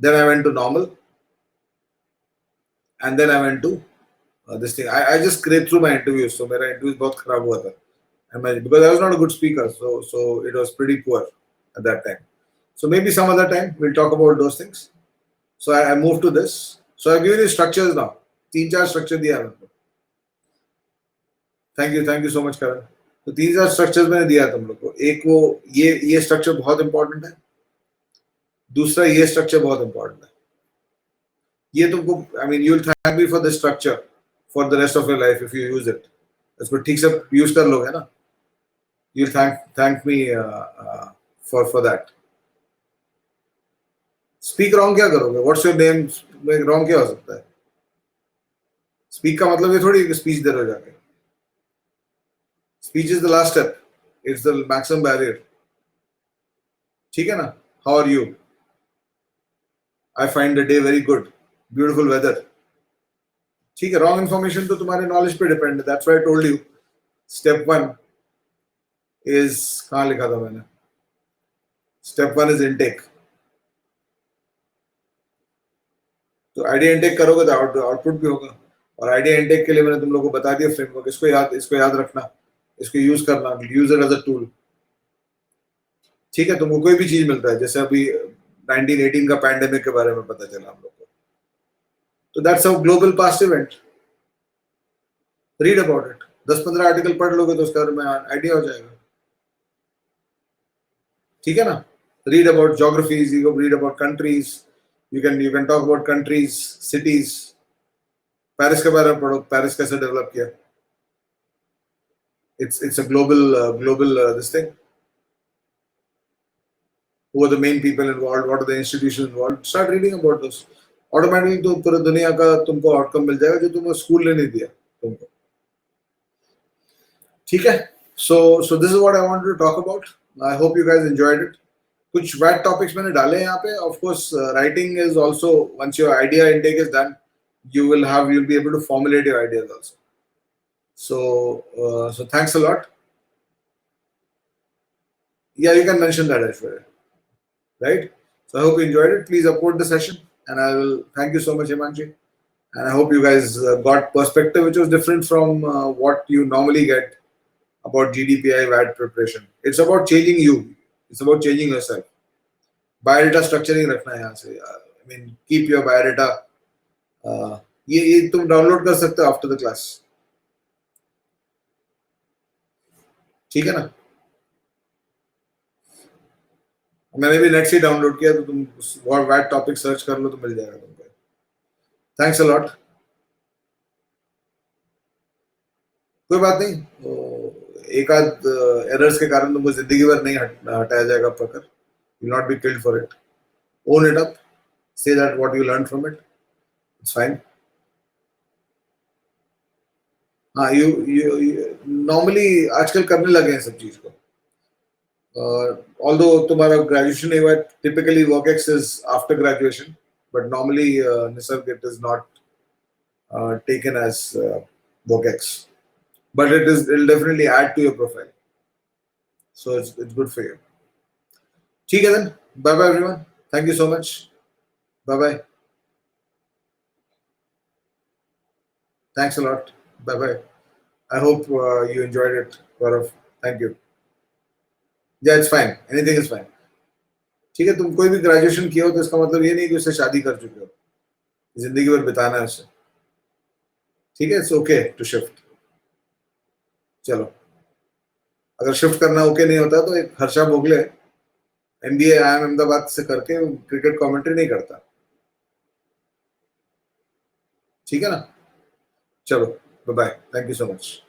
Then I went to normal. And then I went to this thing. I just scraped through my interviews. So my interviews बहुत खराब हुआ था. Because I was not a good speaker, so it was pretty poor at that time. So maybe some other time we'll talk about those things. So I moved to this. So I've given you structures now. 3-4 structure दिया है. Thank you so much, Karan. तो 3-4 structures मैंने दिया तुम लोग को. एक वो ये structure बहुत important है. दूसरा ये structure बहुत important है. ये तुमको, I mean, you'll thank me for this structure for the rest of your life if you use it. इसको ठीक से use कर लोगे ना. You'll thank me for that. Speak wrong क्या करोगे? What's your name? Wrong क्या हो सकता है? Speak का मतलब ये थोड़ी कि speech दे रहे हो जाके. Speech is the last step. It's the maximum barrier. ठीक है ना? How are you? I find the day very good. Beautiful weather. ठीक है. Wrong information तो तुम्हारे knowledge पे depend है. That's why I told you. Step 1 is, कहाँ लिखा था मैंने? Step 1 is intake. तो आइडिया इंटेक करोगे तो आउटपुट भी होगा. और आइडिया इंटेक के लिए मैंने तुम लोगों को बता दिया फ्रेमवर्क. इसको याद रखना, इसको यूज करना, use it as a tool. ठीक है. तुमको कोई भी चीज मिलता है, जैसे अभी 1918 का पैंडेमिक के बारे में पता चला हम लोग को, तो that's a global past event. Read about it. 10-15 article पढ़ लोगे तो उसके बारे में आइडिया हो जाएगा. ठीक है ना? Read about geographies, read about countries. You can talk about countries, cities. Paris के बारे में पढ़ो. Paris कैसे डेवलप किया? It's a global this thing. who are the main people involved, what are the institutions involved. Start reading about those. Automatically तो पूरे दुनिया का तुमको आउटकम मिल जाएगा जो तुमको स्कूल ने नहीं दिया तुमको. ठीक है. So this is what I wanted to talk about. I hope you guys enjoyed it. कुछ wet topics मैंने डाले यहाँ पे. Of course, writing is also, once your idea intake is done, you'll be able to formulate your ideas also. So thanks a lot. Yeah, you can mention that as well. Right? So I hope you enjoyed it. Please upload the session, and I will thank you so much, Himanshi. And I hope you guys got perspective which was different from what you normally get about GDPI VAT preparation. It's about changing you. It's about changing yourself. Biodata structuring रखना है यहाँ से. I mean, keep your biodata. ये तुम download कर सकते हो after the class. ठीक है ना? मैंने भी नेट से डाउनलोड किया तो तुम वैट टॉपिक सर्च कर लो तो मिल जाएगा तुमको. Thanks a lot. कोई बात नहीं. एक आध एरर्स के कारण तुमको जिंदगी भर नहीं हटाया जाएगा पकड़. You'll not be killed for it. Own it up. Say that what you learned from it. It's fine. हाँ, you normally आजकल करने लगे हैं सब चीज को. Although तुम्हारा graduation नहीं हुआ, typically WorkX is after graduation, but normally Nisarg it is not taken as WorkX, but it'll definitely add to your profile. So it's good for you. ठीक है then. Bye bye everyone. Thank you so much. Bye bye. Thanks a lot. Bye bye. I hope you enjoyed it, Gaurav. Thank you. Yeah, it's fine. Anything is fine. ठीक है. तुम कोई भी graduation किया हो तो इसका मतलब ये नहीं कि उससे शादी कर चुके हो. जिंदगी भर बिताना है उससे. ठीक है. It's okay to shift. चलो. अगर शिफ्ट करना ओके नहीं होता तो एक हर्षा भोगले MBA IIM अहमदाबाद से करके क्रिकेट कमेंट्री नहीं करता. ठीक है ना? चलो. Bye bye. Thank you so much.